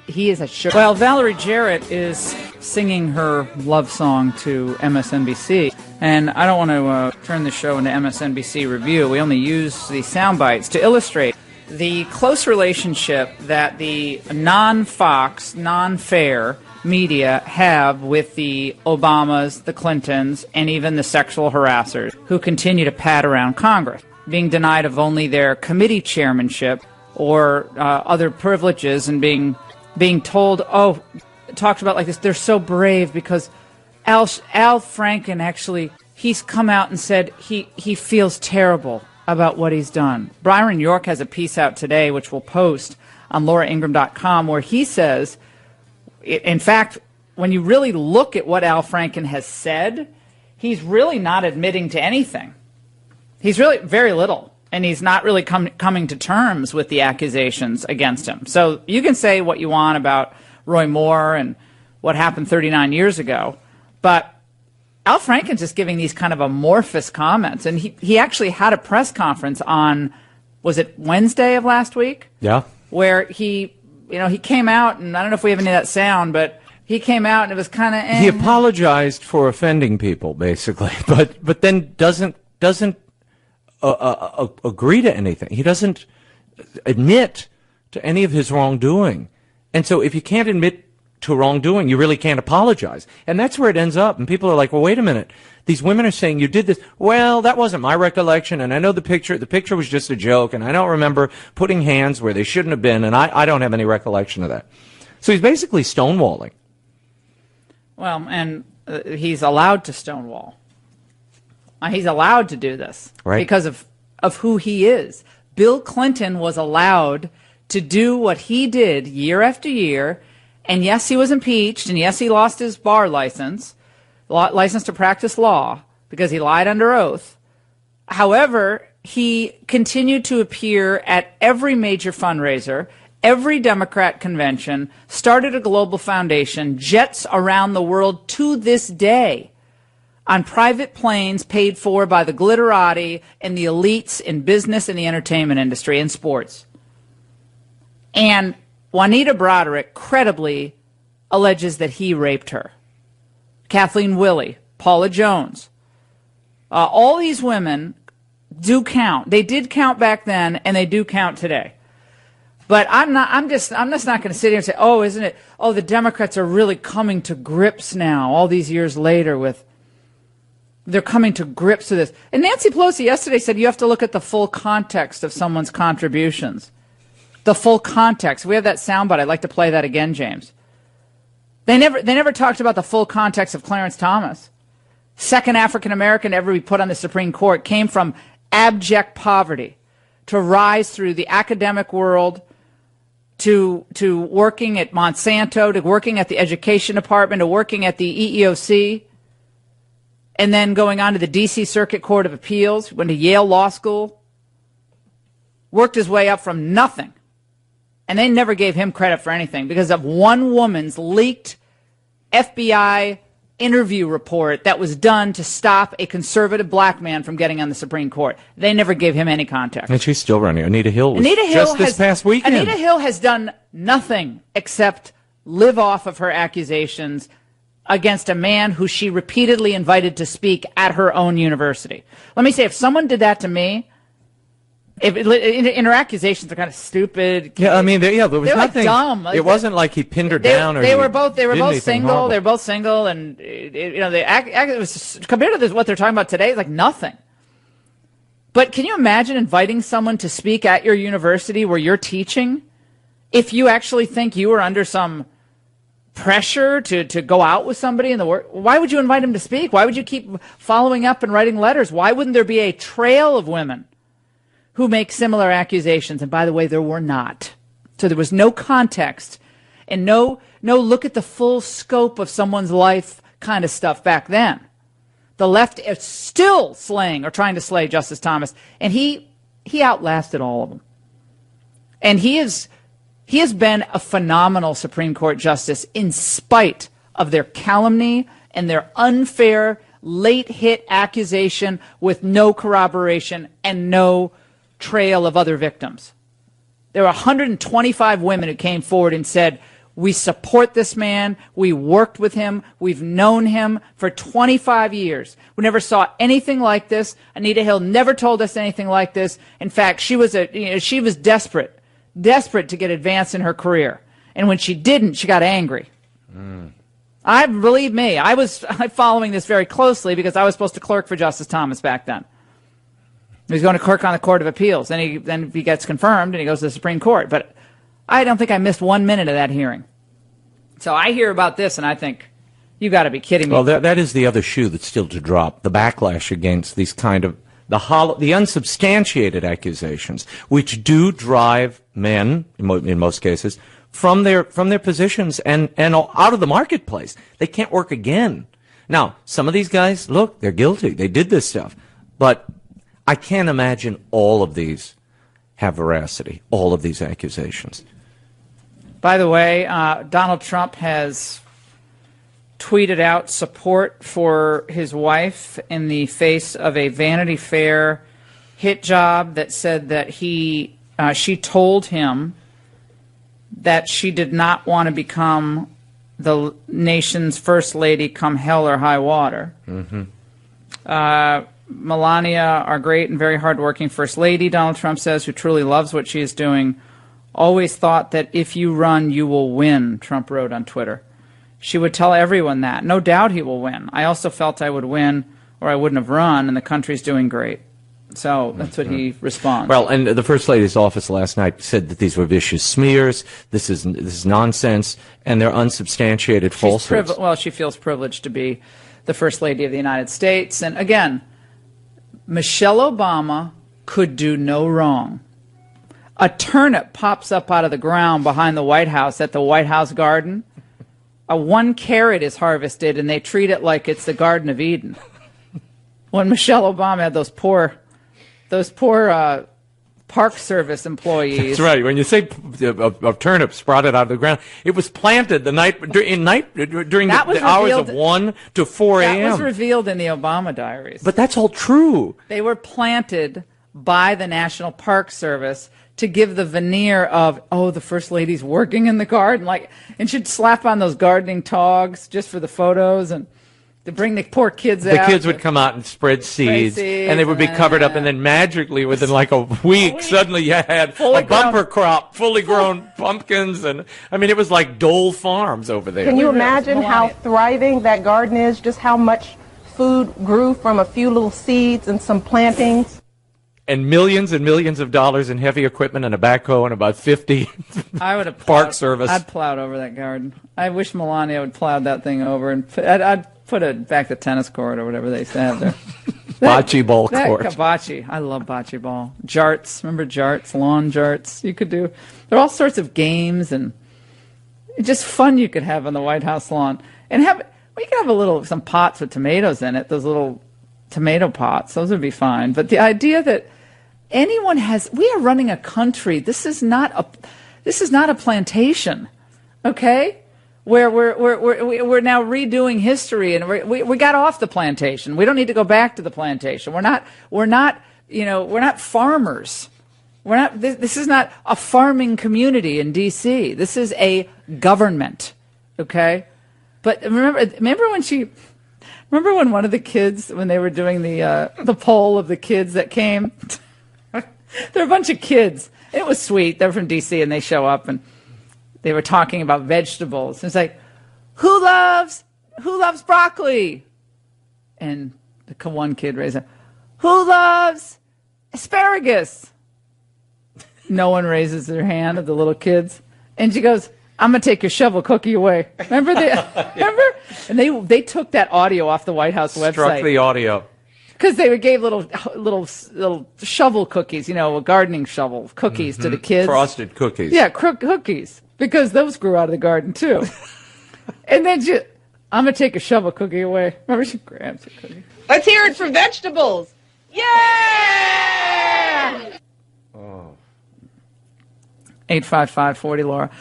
he is a sugar. Well, Valerie Jarrett is singing her love song to MSNBC, and I don't want to turn the show into MSNBC review. We only use the sound bites to illustrate the close relationship that the non-Fox, non-fair media have with the Obamas, the Clintons, and even the sexual harassers who continue to pat around Congress, being denied of only their committee chairmanship or other privileges, and being told, talked about like this, they're so brave because Al Franken actually, he's come out and said he feels terrible about what he's done. Byron York has a piece out today, which we'll post on lauraingraham.com, where he says, in fact, when you really look at what Al Franken has said, he's really not admitting to anything. He's really very little, and he's not really coming to terms with the accusations against him. So you can say what you want about Roy Moore and what happened 39 years ago, but Al Franken's just giving these kind of amorphous comments, and he actually had a press conference on, was it Wednesday of last week? Yeah. Where he came out, and I don't know if we have any of that sound, but he came out and it was kind of. He apologized for offending people, basically, but then doesn't agree to anything. He doesn't admit to any of his wrongdoing, and so if you can't admit to wrongdoing, you really can't apologize, and that's where it ends up. And people are like, "Well, wait a minute. These women are saying you did this." Well, that wasn't my recollection, and I know the picture. The picture was just a joke, and I don't remember putting hands where they shouldn't have been, and I don't have any recollection of that. So he's basically stonewalling. Well, and he's allowed to stonewall. He's allowed to do this because of who he is. Bill Clinton was allowed to do what he did year after year, and yes, he was impeached, and yes, he lost his bar license to practice law because he lied under oath. However, he continued to appear at every major fundraiser, every Democrat convention, started a global foundation, jets around the world to this day on private planes paid for by the glitterati and the elites in business and the entertainment industry and sports. And Juanita Broderick credibly alleges that he raped her. Kathleen Willey, Paula Jones, all these women do count. They did count back then, and they do count today. But I'm just not going to sit here and say, "Oh, isn't it? Oh, the Democrats are really coming to grips now, all these years later they're coming to grips with this." And Nancy Pelosi yesterday said you have to look at the full context of someone's contributions. The full context. We have that soundbite. I'd like to play that again, James. They never talked about the full context of Clarence Thomas. second African American to ever be put on the Supreme Court, came from abject poverty to rise through the academic world to working at Monsanto, to working at the education department, to working at the EEOC, and then going on to the D.C. Circuit Court of Appeals, went to Yale Law School, worked his way up from nothing. And they never gave him credit for anything because of one woman's leaked FBI interview report that was done to stop a conservative black man from getting on the Supreme Court. They never gave him any context. And she's still running. Anita Hill was just this past weekend. Anita Hill has done nothing except live off of her accusations against a man who she repeatedly invited to speak at her own university. Let me say, if someone did that to me, and her accusations are kind of stupid. Yeah, I mean, there was nothing. Like dumb. It wasn't like he pinned her down. They were both single. Horrible. They were both single, and it was compared to what they're talking about today, it's like nothing. But can you imagine inviting someone to speak at your university where you're teaching, if you actually think you were under some pressure to go out with somebody in the work? Why would you invite him to speak? Why would you keep following up and writing letters? Why wouldn't there be a trail of women who make similar accusations? And by the way, there were not. So there was no context and no look at the full scope of someone's life kind of stuff back then. The left is still slaying or trying to slay Justice Thomas, and he outlasted all of them. And he has been a phenomenal Supreme Court justice in spite of their calumny and their unfair late hit accusation with no corroboration and no trail of other victims. There were 125 women who came forward and said, we support this man, we worked with him, we've known him for 25 years. We never saw anything like this. Anita Hill never told us anything like this. In fact, she was desperate to get advanced in her career. And when she didn't, she got angry. Believe me, I'm following this very closely because I was supposed to clerk for Justice Thomas back then. He's going to clerk on the Court of Appeals. Then he gets confirmed and he goes to the Supreme Court. But I don't think I missed 1 minute of that hearing. So I hear about this and I think, you got to be kidding me. Well, that is the other shoe that's still to drop, the backlash against these kind of, the unsubstantiated accusations, which do drive men, in most cases, from their positions and out of the marketplace. They can't work again. Now, some of these guys, look, they're guilty. They did this stuff. But I can't imagine all of these have veracity, all of these accusations. By the way, Donald Trump has tweeted out support for his wife in the face of a Vanity Fair hit job that said that she told him that she did not want to become the nation's first lady come hell or high water. Melania, our great and very hardworking First Lady, Donald Trump says, who truly loves what she is doing, always thought that if you run, you will win, Trump wrote on Twitter. She would tell everyone that. No doubt he will win. I also felt I would win or I wouldn't have run, and the country's doing great. So that's what he responds. Well, and the First Lady's office last night said that these were vicious smears, this is nonsense, and they're unsubstantiated falsehoods. Well, she feels privileged to be the First Lady of the United States. And again, Michelle Obama could do no wrong. A turnip pops up out of the ground behind the White House at the White House garden. A 1 carrot is harvested, and they treat it like it's the Garden of Eden. When Michelle Obama had those poor Park Service employees. That's right. When you say a turnip sprouted out of the ground, it was planted during the hours of 1 to 4 a.m. That was revealed in the Obama diaries. But that's all true. They were planted by the National Park Service to give the veneer of, oh, the First Lady's working in the garden, and she'd slap on those gardening togs just for the photos and to bring the poor kids out. The kids would come out and spread seeds, and they would be covered up, and then magically, within like a week, suddenly you had a bumper crop, fully grown pumpkins, and I mean, it was like Dole Farms over there. Can you imagine how thriving that garden is? Just how much food grew from a few little seeds and some plantings? And millions of dollars in heavy equipment and a backhoe and about 50 I would have Park Service. I'd plowed over that garden. I wish Melania would plowed that thing over, and I'd put it back the tennis court or whatever they used to have there. Bocce ball court. Bocce. I love bocce ball. Jarts. Remember jarts? Lawn jarts. You could do. There are all sorts of games and just fun you could have on the White House lawn. And you could have some pots with tomatoes in it. Those little tomato pots. Those would be fine. But the idea that we are running a country. This is not a plantation. Okay? Where we're now redoing history, and we got off the plantation. We don't need to go back to the plantation. We're not farmers. This is not a farming community in D.C. This is a government, okay? But remember when one of the kids, when they were doing the poll of the kids that came, there were a bunch of kids. It was sweet. They're from D.C. and they show up and they were talking about vegetables. It's like, who loves broccoli? And the one kid raised up, who loves asparagus? No one raises their hand of the little kids. And she goes, I'm going to take your shovel cookie away. Remember? Remember? And they took that audio off the White House website. Struck the audio. Because they gave little shovel cookies, a gardening shovel cookies to the kids. Frosted cookies. Yeah, cookies. Because those grew out of the garden, too. And then I'm going to take a shovel cookie away. Remember, she grabs a cookie. Let's hear it for vegetables. Yeah! 855-40 Laura.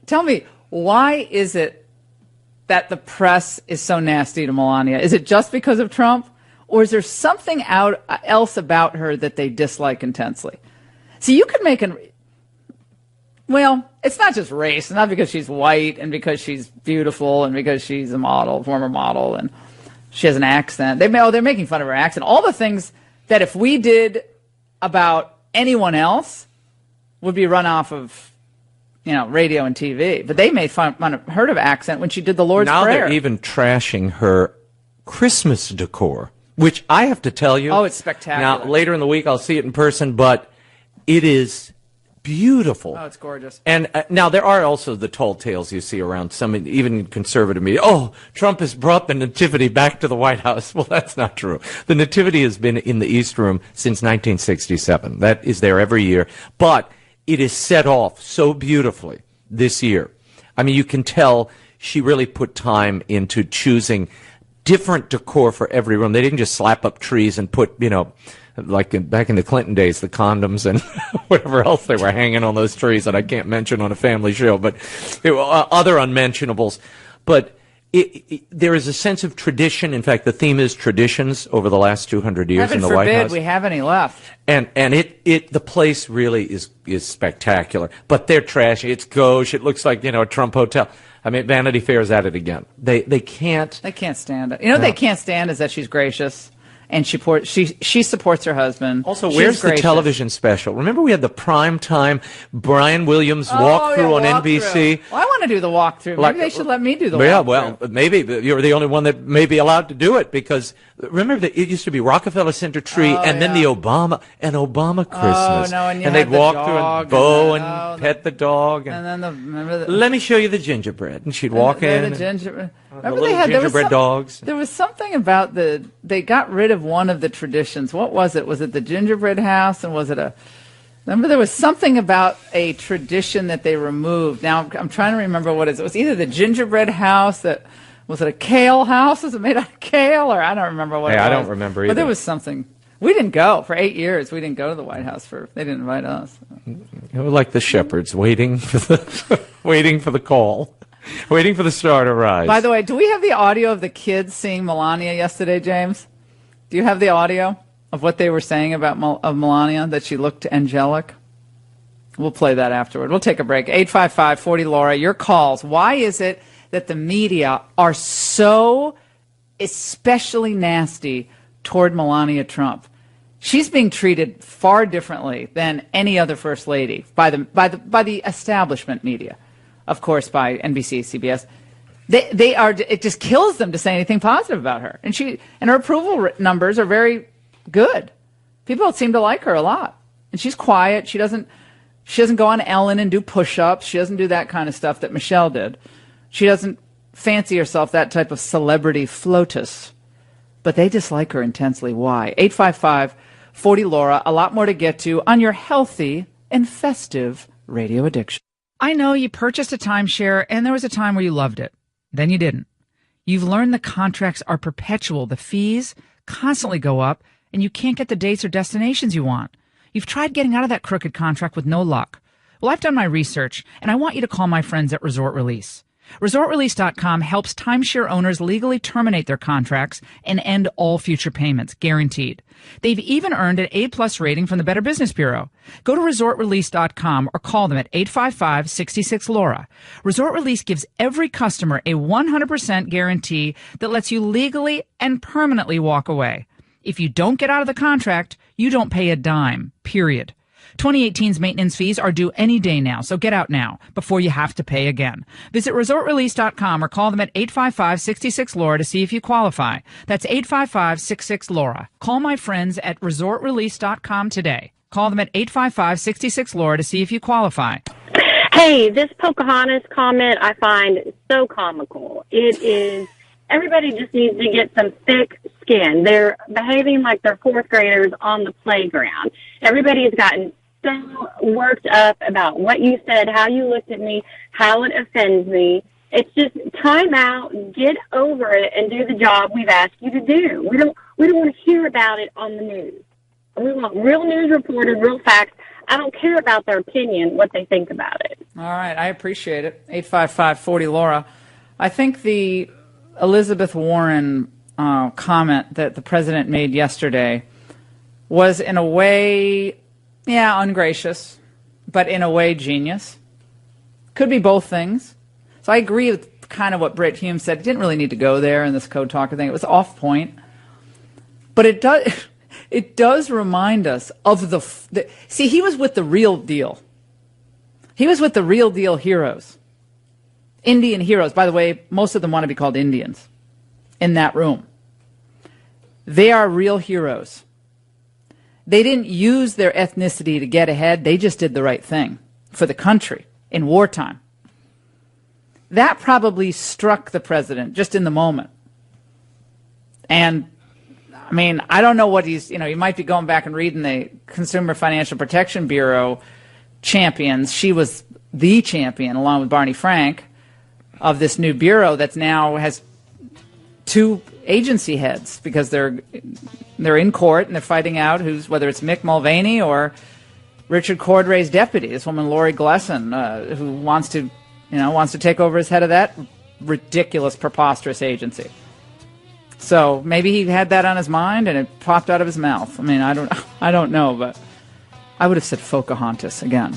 Tell me, why is it that the press is so nasty to Melania? Is it just because of Trump? Or is there something else about her that they dislike intensely? See, you could make well, it's not just race. It's not because she's white and because she's beautiful and because she's a model, former model, and she has an accent. They're making fun of her accent. All the things that if we did about anyone else would be run off of, radio and TV. But they made fun of her accent when she did the Lord's Prayer. Now they're even trashing her Christmas decor, which I have to tell you. Oh, it's spectacular. Now, later in the week, I'll see it in person, but it is beautiful. Oh, it's gorgeous. And now there are also the tall tales you see around even conservative media. Oh, Trump has brought the nativity back to the White House. Well, that's not true. The nativity has been in the East Room since 1967. That is there every year. But it is set off so beautifully this year. I mean, you can tell she really put time into choosing different decor for every room. They didn't just slap up trees and put, like back in the Clinton days, the condoms and whatever else they were hanging on those trees that I can't mention on a family show, but other unmentionables. But there is a sense of tradition. In fact, the theme is traditions over the last 200 years in the White House. Heaven forbid we have any left. And the place really is spectacular. But they're trashy. It's gauche. It looks like, a Trump hotel. I mean, Vanity Fair is at it again. They can't. They can't stand it. What they can't stand is that she's gracious. And she supports her husband. Also, where's the television special? Remember we had the prime time Brian Williams walkthrough on NBC? Well, I want to do the walkthrough. Maybe they should let me do the walkthrough. Yeah, well, maybe you're the only one that may be allowed to do it because remember that it used to be Rockefeller Center tree and then the Obama Christmas. Oh, no, and they'd walk through and bow and pet the dog. And then let me show you the gingerbread. And she'd walk in. The gingerbread. Remember they had gingerbread dogs. There was something about they got rid of one of the traditions. What was it? Was it the gingerbread house? And was it remember there was something about a tradition that they removed. Now I'm trying to remember what it is. It was either the gingerbread house was it a kale house? Was it made out of kale? Or I don't remember what it was. I don't remember either. But there was something. We didn't go for 8 years. We didn't go to the White House they didn't invite us. It was like the shepherds waiting for the call. Waiting for the star to rise. By the way, do we have the audio of the kids seeing Melania yesterday, James? Do you have the audio of what they were saying about Melania, that she looked angelic? We'll play that afterward. We'll take a break. 855-40 Laura, your calls. Why is it that the media are so especially nasty toward Melania Trump? She's being treated far differently than any other first lady by the establishment media. Of course, by NBC, CBS, they are. It just kills them to say anything positive about her, and her approval numbers are very good. People seem to like her a lot, and she's quiet. She doesn't go on Ellen and do push-ups. She doesn't do that kind of stuff that Michelle did. She doesn't fancy herself that type of celebrity flotus, but they dislike her intensely. Why? 855-40-LAURA. A lot more to get to on your healthy and festive radio addiction. I know you purchased a timeshare and there was a time where you loved it. Then you didn't. You've learned the contracts are perpetual. The fees constantly go up and you can't get the dates or destinations you want. You've tried getting out of that crooked contract with no luck. Well, I've done my research and I want you to call my friends at Resort Release. ResortRelease.com helps timeshare owners legally terminate their contracts and end all future payments, guaranteed. They've even earned an A-plus rating from the Better Business Bureau. Go to ResortRelease.com or call them at 855-66-LAURA. Resort Release gives every customer a 100% guarantee that lets you legally and permanently walk away. If you don't get out of the contract, you don't pay a dime, period. 2018's maintenance fees are due any day now, so get out now before you have to pay again. Visit ResortRelease.com or call them at 855-66-LAURA to see if you qualify. That's 855-66-LAURA. Call my friends at ResortRelease.com today. Call them at 855-66-LAURA to see if you qualify. Hey, this Pocahontas comment I find so comical. It is, everybody just needs to get some thick skin. They're behaving like they're fourth graders on the playground. Everybody has gotten so worked up about what you said, how you looked at me, how it offends me. It's just time out, get over it, and do the job we've asked you to do. We don't want to hear about it on the news. We want real news reported, real facts. I don't care about their opinion, what they think about it. All right, I appreciate it. 855-40-LAURA. I think the Elizabeth Warren comment that the president made yesterday was in a way, ungracious, but in a way genius. Could be both things. So I agree with kind of what Britt Hume said. It didn't really need to go there in this code talker thing. It was off point. But it does remind us of see, he was with the real deal. He was with the real deal heroes. Indian heroes. By the way, most of them want to be called Indians in that room. They are real heroes. They didn't use their ethnicity to get ahead. They just did the right thing for the country in wartime. That probably struck the president just in the moment. And, I mean, I don't know what you might be going back and reading the Consumer Financial Protection Bureau champions. She was the champion, along with Barney Frank, of this new bureau that's now has two agency heads because they're in court and they're fighting out whether it's Mick Mulvaney or Richard Cordray's deputy, this woman Lori Glesson, who wants to take over as head of that ridiculous, preposterous agency. So maybe he had that on his mind and it popped out of his mouth. I mean, I don't know, but I would have said Pocahontas again.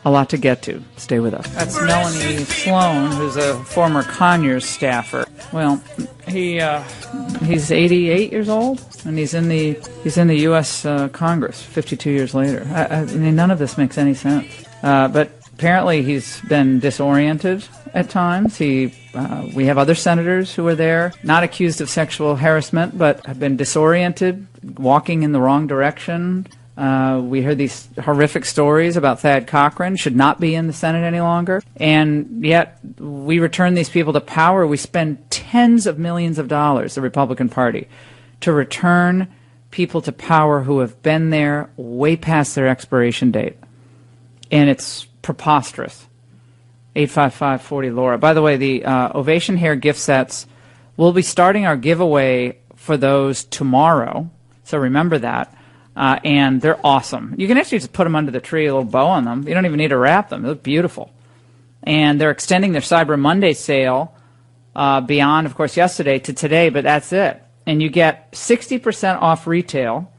A lot to get to. Stay with us. That's Melanie Sloan, who's a former Conyers staffer. Well, he's 88 years old, and he's in the U.S. Congress 52 years later. I mean, none of this makes any sense. But apparently he's been disoriented at times. We have other senators who are there, not accused of sexual harassment, but have been disoriented, walking in the wrong direction. We heard these horrific stories about Thad Cochran, should not be in the Senate any longer. And yet we return these people to power. We spend tens of millions of dollars, the Republican Party, to return people to power who have been there way past their expiration date. And it's preposterous. 855-40-LAURA. By the way, the Ovation Hair gift sets, we'll be starting our giveaway for those tomorrow. So remember that. And they're awesome. You can actually just put them under the tree, a little bow on them. You don't even need to wrap them. They look beautiful. And they're extending their Cyber Monday sale beyond, of course, yesterday to today, but that's it. And you get 60% off retail,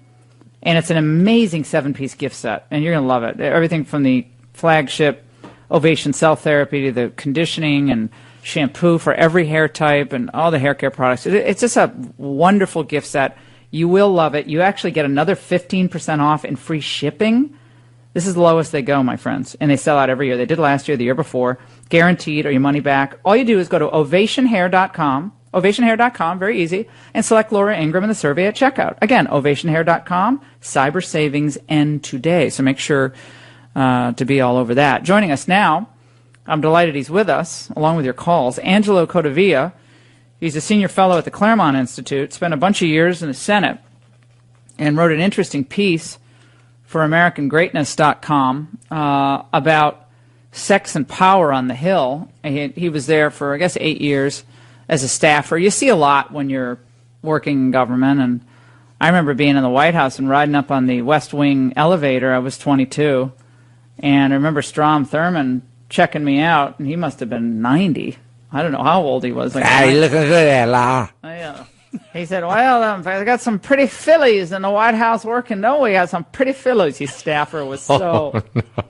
and it's an amazing 7-piece gift set, and you're going to love it. Everything from the flagship Ovation Cell Therapy to the conditioning and shampoo for every hair type and all the hair care products. It's just a wonderful gift set. You will love it. You actually get another 15% off and free shipping. This is the lowest they go, my friends, and they sell out every year. They did last year, the year before, guaranteed, or your money back. All you do is go to ovationhair.com, ovationhair.com, very easy, and select Laura Ingraham in the survey at checkout. Again, ovationhair.com, cyber savings end today. So make sure to be all over that. Joining us now, I'm delighted he's with us, along with your calls. Angelo Codavia, he's a senior fellow at the Claremont Institute, spent a bunch of years in the Senate, and wrote an interesting piece for AmericanGreatness.com about sex and power on the Hill. He was there for, I guess, 8 years as a staffer. You see a lot when you're working in government, and I remember being in the White House and riding up on the West Wing elevator. I was 22, and I remember Strom Thurmond checking me out, and he must have been 90. I don't know how old he was. Like, hey, you looking good there, Laura. Yeah. He said, well, I got some pretty fillies in the White House working. No, we got some pretty fillies. His staffer was so,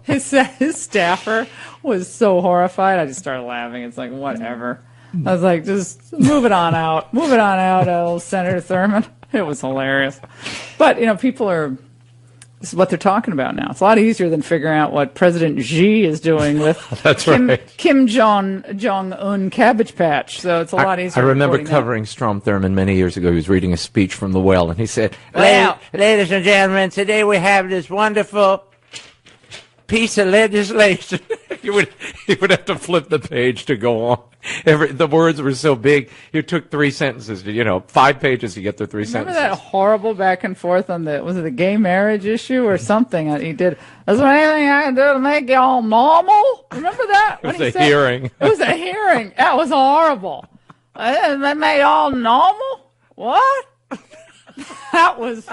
his staffer was so horrified. I just started laughing. It's like, whatever. I was like, just move it on out. Move it on out, old Senator Thurmond. It was hilarious. But, people this is what they're talking about now. It's a lot easier than figuring out what President Xi is doing with Kim Jong-un Cabbage Patch. So it's a lot easier. I remember covering Strom Thurmond many years ago. He was reading a speech from the well, and he said, ladies and gentlemen, today we have this wonderful piece of legislation. He would have to flip the page to go on. The words were so big. You took 3 sentences. 5 pages to get the 3 sentences. Remember that horrible back and forth on was it the gay marriage issue or something? He did. Is there anything I can do to make you all normal? Remember that? It was a hearing. It was a hearing. That was horrible. They made all normal? What? That was.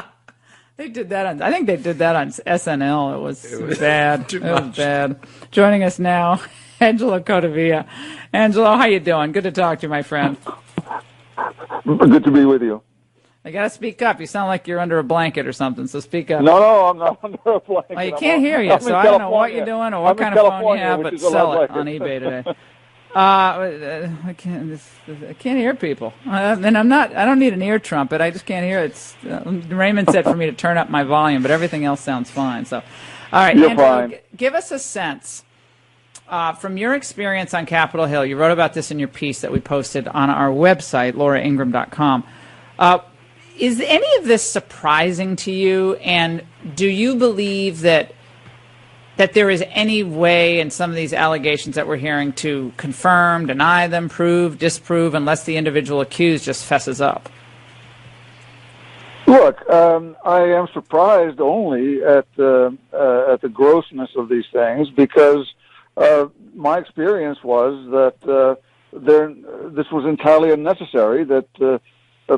They did that on. I think they did that on SNL. It was bad. It was bad. Joining us now, Angelo Codavia. Angelo, how you doing? Good to talk to you, my friend. Good to be with you. I got to speak up. You sound like you're under a blanket or something, so speak up. No, I'm not under a blanket. Well, you can't hear you, so I don't know what you're doing or what kind of phone you have, but sell it on eBay today. I can't hear people. And I don't need an ear trumpet. I just can't hear it. Raymond said for me to turn up my volume, but everything else sounds fine. So, all right, You're Angelo, fine. Give us a sense. From your experience on Capitol Hill, you wrote about this in your piece that we posted on our website, lauraingraham.com. Is any of this surprising to you? And do you believe that there is any way in some of these allegations that we're hearing to confirm, deny them, prove, disprove, unless the individual accused just fesses up? Look, I am surprised only at the grossness of these things because my experience was that this was entirely unnecessary, that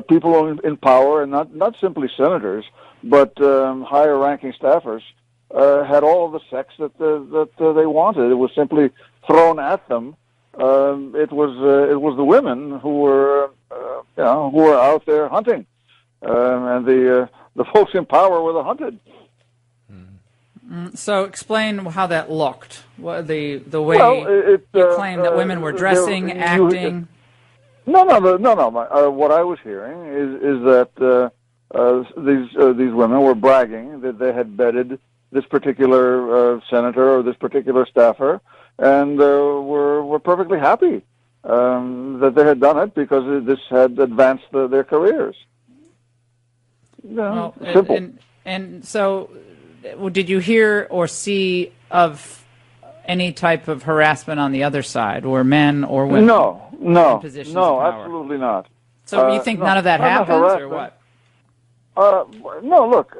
people in power, and not simply senators, but higher-ranking staffers, had all of the sex that they wanted. It was simply thrown at them. It was the women who were out there hunting, and the folks in power were the hunted. So explain how that looked. The way you claim that women were dressing, acting. No. What I was hearing is that these women were bragging that they had bedded this particular senator or this particular staffer, and were perfectly happy that they had done it because this had advanced their careers. Well, simple. And so, did you hear or see of any type of harassment on the other side, or men or women? No, positions of power? Absolutely not. So you think none of that happens, or what? No, look,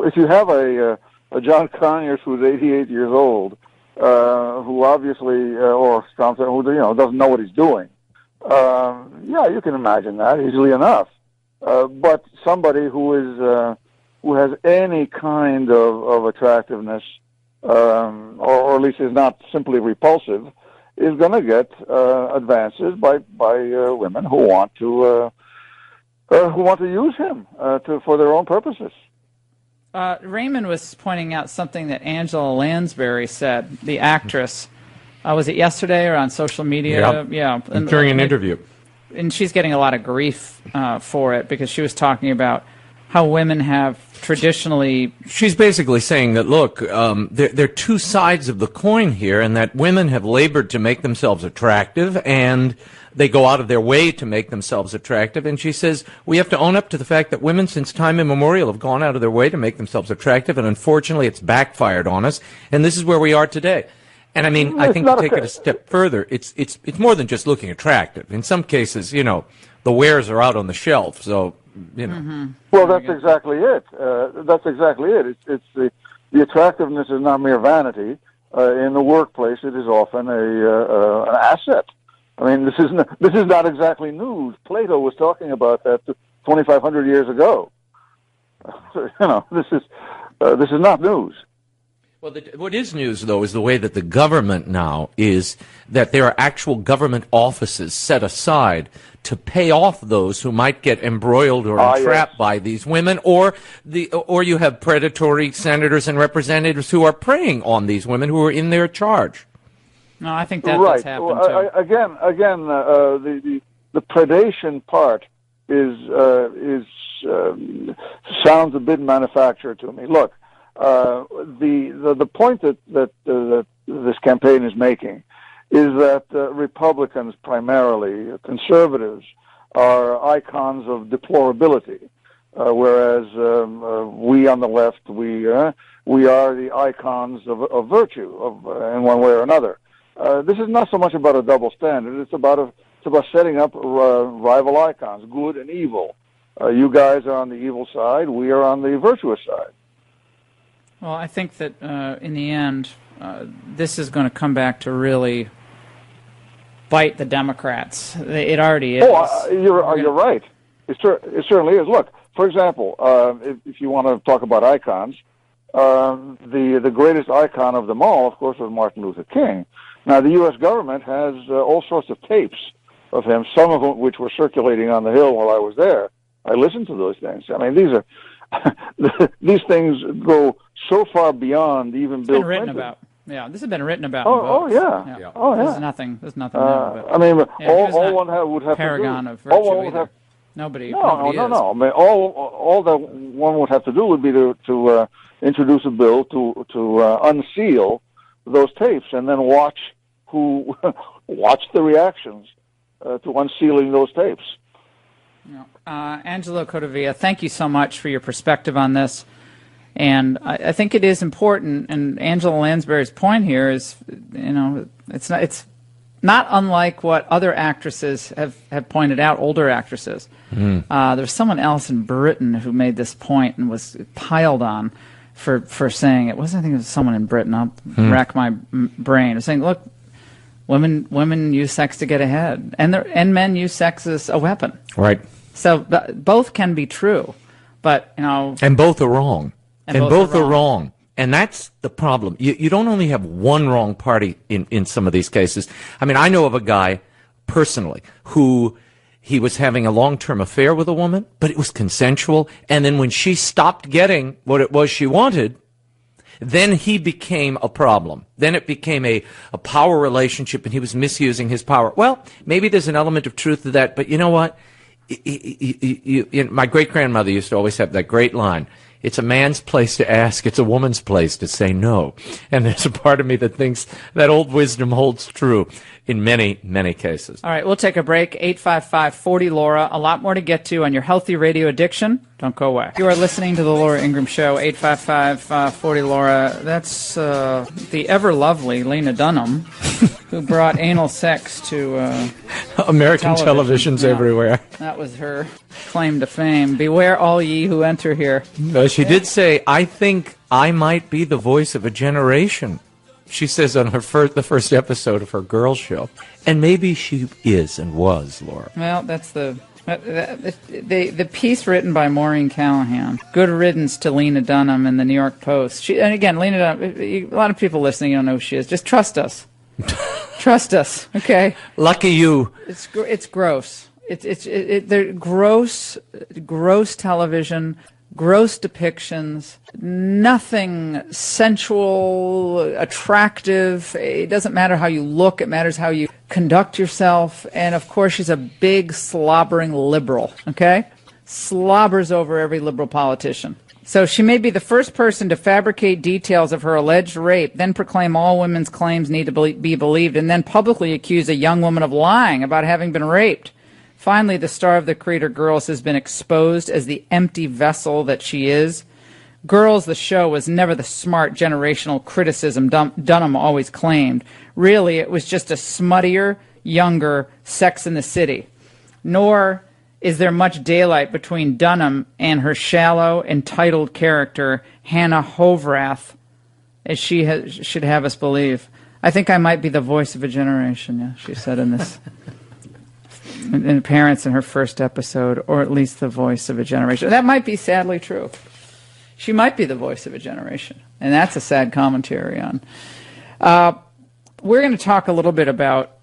if you have a John Conyers who's 88 years old, who obviously, or Trump, who doesn't know what he's doing, yeah, you can imagine that easily enough. But somebody who has any kind of attractiveness, or at least is not simply repulsive, is going to get advances by women who want to use him for their own purposes. Raymond was pointing out something that Angela Lansbury said, the actress. Was it yesterday or on social media? Yeah. And during an interview. And she's getting a lot of grief for it because she was talking about how women have traditionally... She's basically saying that, look, there are two sides of the coin here, and that women have labored to make themselves attractive, and they go out of their way to make themselves attractive. And she says we have to own up to the fact that women since time immemorial have gone out of their way to make themselves attractive, and unfortunately it's backfired on us, and this is where we are today. And I mean, I think to take it a step further, it's more than just looking attractive. In some cases, you know, the wares are out on the shelf, so you know. Mm-hmm. Well, that's exactly it. That's exactly it. It's the attractiveness is not mere vanity. In the workplace, it is often an asset. I mean, this is not exactly news. Plato was talking about that 2,500 years ago. So, you know, this is not news. Well, what is news, though, is the way that the government now is that there are actual government offices set aside to pay off those who might get embroiled or entrapped by these women, or you have predatory senators and representatives who are preying on these women who are in their charge. No, I think that does happen too. The predation part sounds a bit manufactured to me. Look. The point that this campaign is making is that Republicans, primarily conservatives, are icons of deplorability, whereas we on the left we are the icons of virtue, in one way or another. This is not so much about a double standard; it's about setting up rival icons, good and evil. You guys are on the evil side; we are on the virtuous side. Well, I think that in the end, this is going to come back to really bite the Democrats. It already is. Oh, you're right. It certainly is. Look, for example, if you want to talk about icons, the greatest icon of them all, of course, was Martin Luther King. Now, the U.S. government has all sorts of tapes of him, some of which were circulating on the Hill while I was there. I listened to those things. I mean, these things go so far beyond even Bill Clinton. About. Yeah, this has been written about. Oh yeah. There's nothing new. But, I mean, all one would have paragon to do. Of virtue either. Nobody. No. Is. I mean, all that one would have to do would be to introduce a bill to unseal those tapes and then watch the reactions to unsealing those tapes. Angelo Codavia, thank you so much for your perspective on this. And I think it is important, and Angela Lansbury's point here is, you know, it's not unlike what other actresses have pointed out, older actresses. There's someone else in Britain who made this point and was piled on for saying it. I think it was someone in Britain. I'll rack my brain. It was saying, look, women use sex to get ahead, and men use sex as a weapon. Right. So both can be true, but you know, and both are wrong, and both are wrong, and that's the problem. You don't only have one wrong party in some of these cases. I mean, I know of a guy personally who he was having a long-term affair with a woman, but it was consensual, and then when she stopped getting what it was she wanted, then he became a problem. Then it became a power relationship, and he was misusing his power. Well, maybe there's an element of truth to that, but you know what? My great-grandmother used to always have that great line, it's a man's place to ask, it's a woman's place to say no. And there's a part of me that thinks that old wisdom holds true in many, many cases. All right, we'll take a break. 855-40-LAURA. A lot more to get to on your healthy radio addiction. Don't go away. You are listening to The Laura Ingraham Show, 855-40-LAURA. That's the ever-lovely Lena Dunham, who brought anal sex to American televisions everywhere. That was her claim to fame. Beware all ye who enter here. She did say, I think I might be the voice of a generation. She says on the first episode of her girls show. And maybe she is and was, Laura. Well, that's the piece written by Maureen Callahan. Good riddance to Lena Dunham in the New York Post. And again, Lena Dunham, a lot of people listening don't know who she is. Just trust us. Trust us, okay? Lucky you. It's gross. They're gross television, gross depictions, nothing sensual, attractive. It doesn't matter how you look, it matters how you conduct yourself. And of course, she's a big slobbering liberal, okay? Slobbers over every liberal politician. So she may be the first person to fabricate details of her alleged rape, then proclaim all women's claims need to be believed, and then publicly accuse a young woman of lying about having been raped. Finally, the star of the Creator Girls has been exposed as the empty vessel that she is. Girls, the show, was never the smart generational criticism Dunham always claimed. Really, it was just a smuttier, younger Sex and the City. Nor is there much daylight between Dunham and her shallow, entitled character, Hannah Hovrath, as she should have us believe. I think I might be the voice of a generation, yeah, she said in this. in Parents in her first episode, or at least the voice of a generation. That might be sadly true. She might be the voice of a generation, and that's a sad commentary on. We're going to talk a little bit about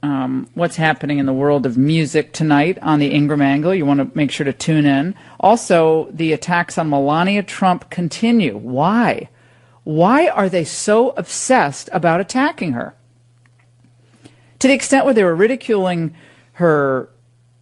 what's happening in the world of music tonight on the Ingraham Angle. You want to make sure to tune in. Also, the attacks on Melania Trump continue. Why? Why are they so obsessed about attacking her? To the extent where they were ridiculing her,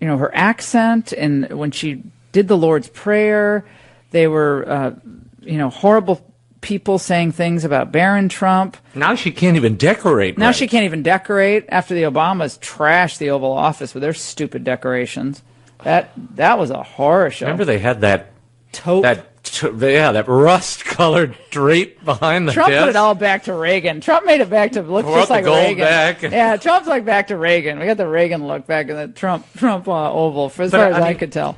her accent, and when she did the Lord's Prayer, they were, horrible people saying things about Barron Trump. Now she can't even decorate. Now she can't even decorate after the Obamas trashed the Oval Office with their stupid decorations. That was a horror show. Remember they had that taupe. that rust-colored drape behind the Trump desk. put it all back to Reagan. Trump made it back to look just like Reagan. Back. Yeah, Trump's like back to Reagan. We got the Reagan look back in the Trump Oval, as far as I could tell.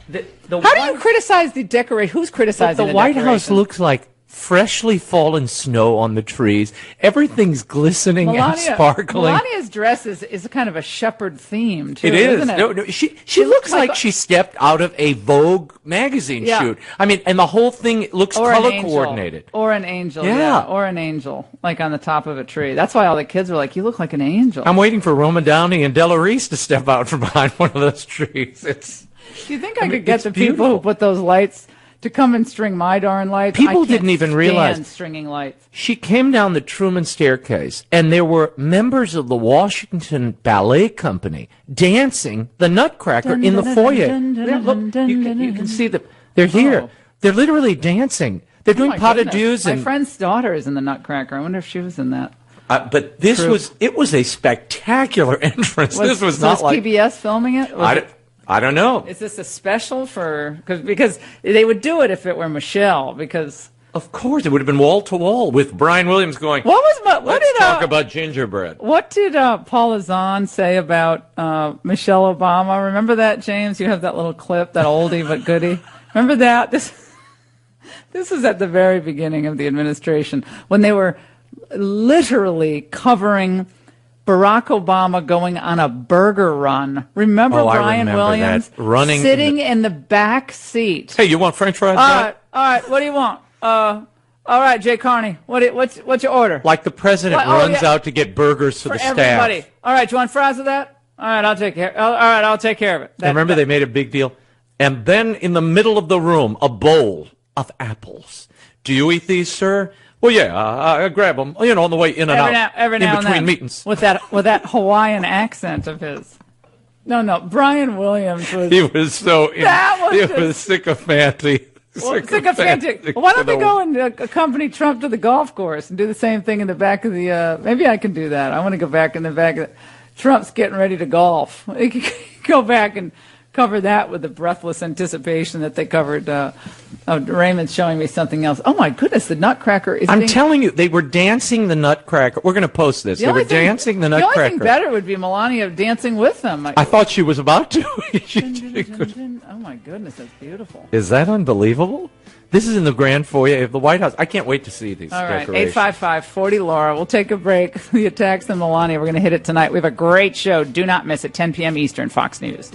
How do you criticize the decoration? Who's criticizing the White House looks like freshly fallen snow on the trees. Everything's glistening and sparkling. Melania's dress is kind of a shepherd theme, too. It is. Isn't it? No, she looks like she stepped out of a Vogue magazine shoot. I mean, and the whole thing looks color coordinated. Or an angel. Yeah. Or an angel, like on the top of a tree. That's why all the kids were like, "You look like an angel." I'm waiting for Roma Downey and Della Reese to step out from behind one of those trees. Do you think I could get the people who put those lights to come and string my darn lights? People didn't even realize stringing lights. She came down the Truman Staircase, and there were members of the Washington Ballet Company dancing the Nutcracker in the foyer. Look, you can see them. They're here. Oh. They're literally dancing. They're doing pas de deux. My friend's daughter is in the Nutcracker. I wonder if she was in that. But this was a spectacular entrance. This was not like PBS filming it. I don't know. Is this a special because they would do it if it were Michelle, because of course it would have been wall to wall with Brian Williams going. Let's talk about gingerbread. What did Paula Zahn say about Michelle Obama? Remember that, James? You have that little clip, that oldie but goodie. Remember that? This was at the very beginning of the administration when they were literally covering Barack Obama going on a burger run. Remember Brian Williams sitting in the back seat? Hey, you want French fries? All right. What do you want? All right, Jay Carney. What's your order? Like the president runs out to get burgers for the everybody. staff. All right, you want fries with that? All right, I'll take care. All right, I'll take care of it. Remember they made a big deal, and then in the middle of the room, a bowl of apples. Do you eat these, sir? Well, yeah, I grab them, on the way in and out, every now in between and then, meetings. With that Hawaiian accent of his. No, Brian Williams was. He was so. He was sycophantic. Sycophantic. Why don't they go and accompany Trump to the golf course and do the same thing in the back of the? Maybe I can do that. I want to go back in the back of. Trump's getting ready to golf. He could go back and cover that with the breathless anticipation that they covered. Raymond's showing me something else. Oh my goodness, the Nutcracker is. I'm telling you, they were dancing the Nutcracker. We're going to post this. They were dancing the Nutcracker. The only thing better would be Melania dancing with them. I thought she was about to. Oh my goodness, that's beautiful. Is that unbelievable? This is in the grand foyer of the White House. I can't wait to see these decorations. All right, 855-40-LAURA. We'll take a break. The attacks on Melania, we're going to hit it tonight. We have a great show. Do not miss it, 10 p.m. Eastern, Fox News.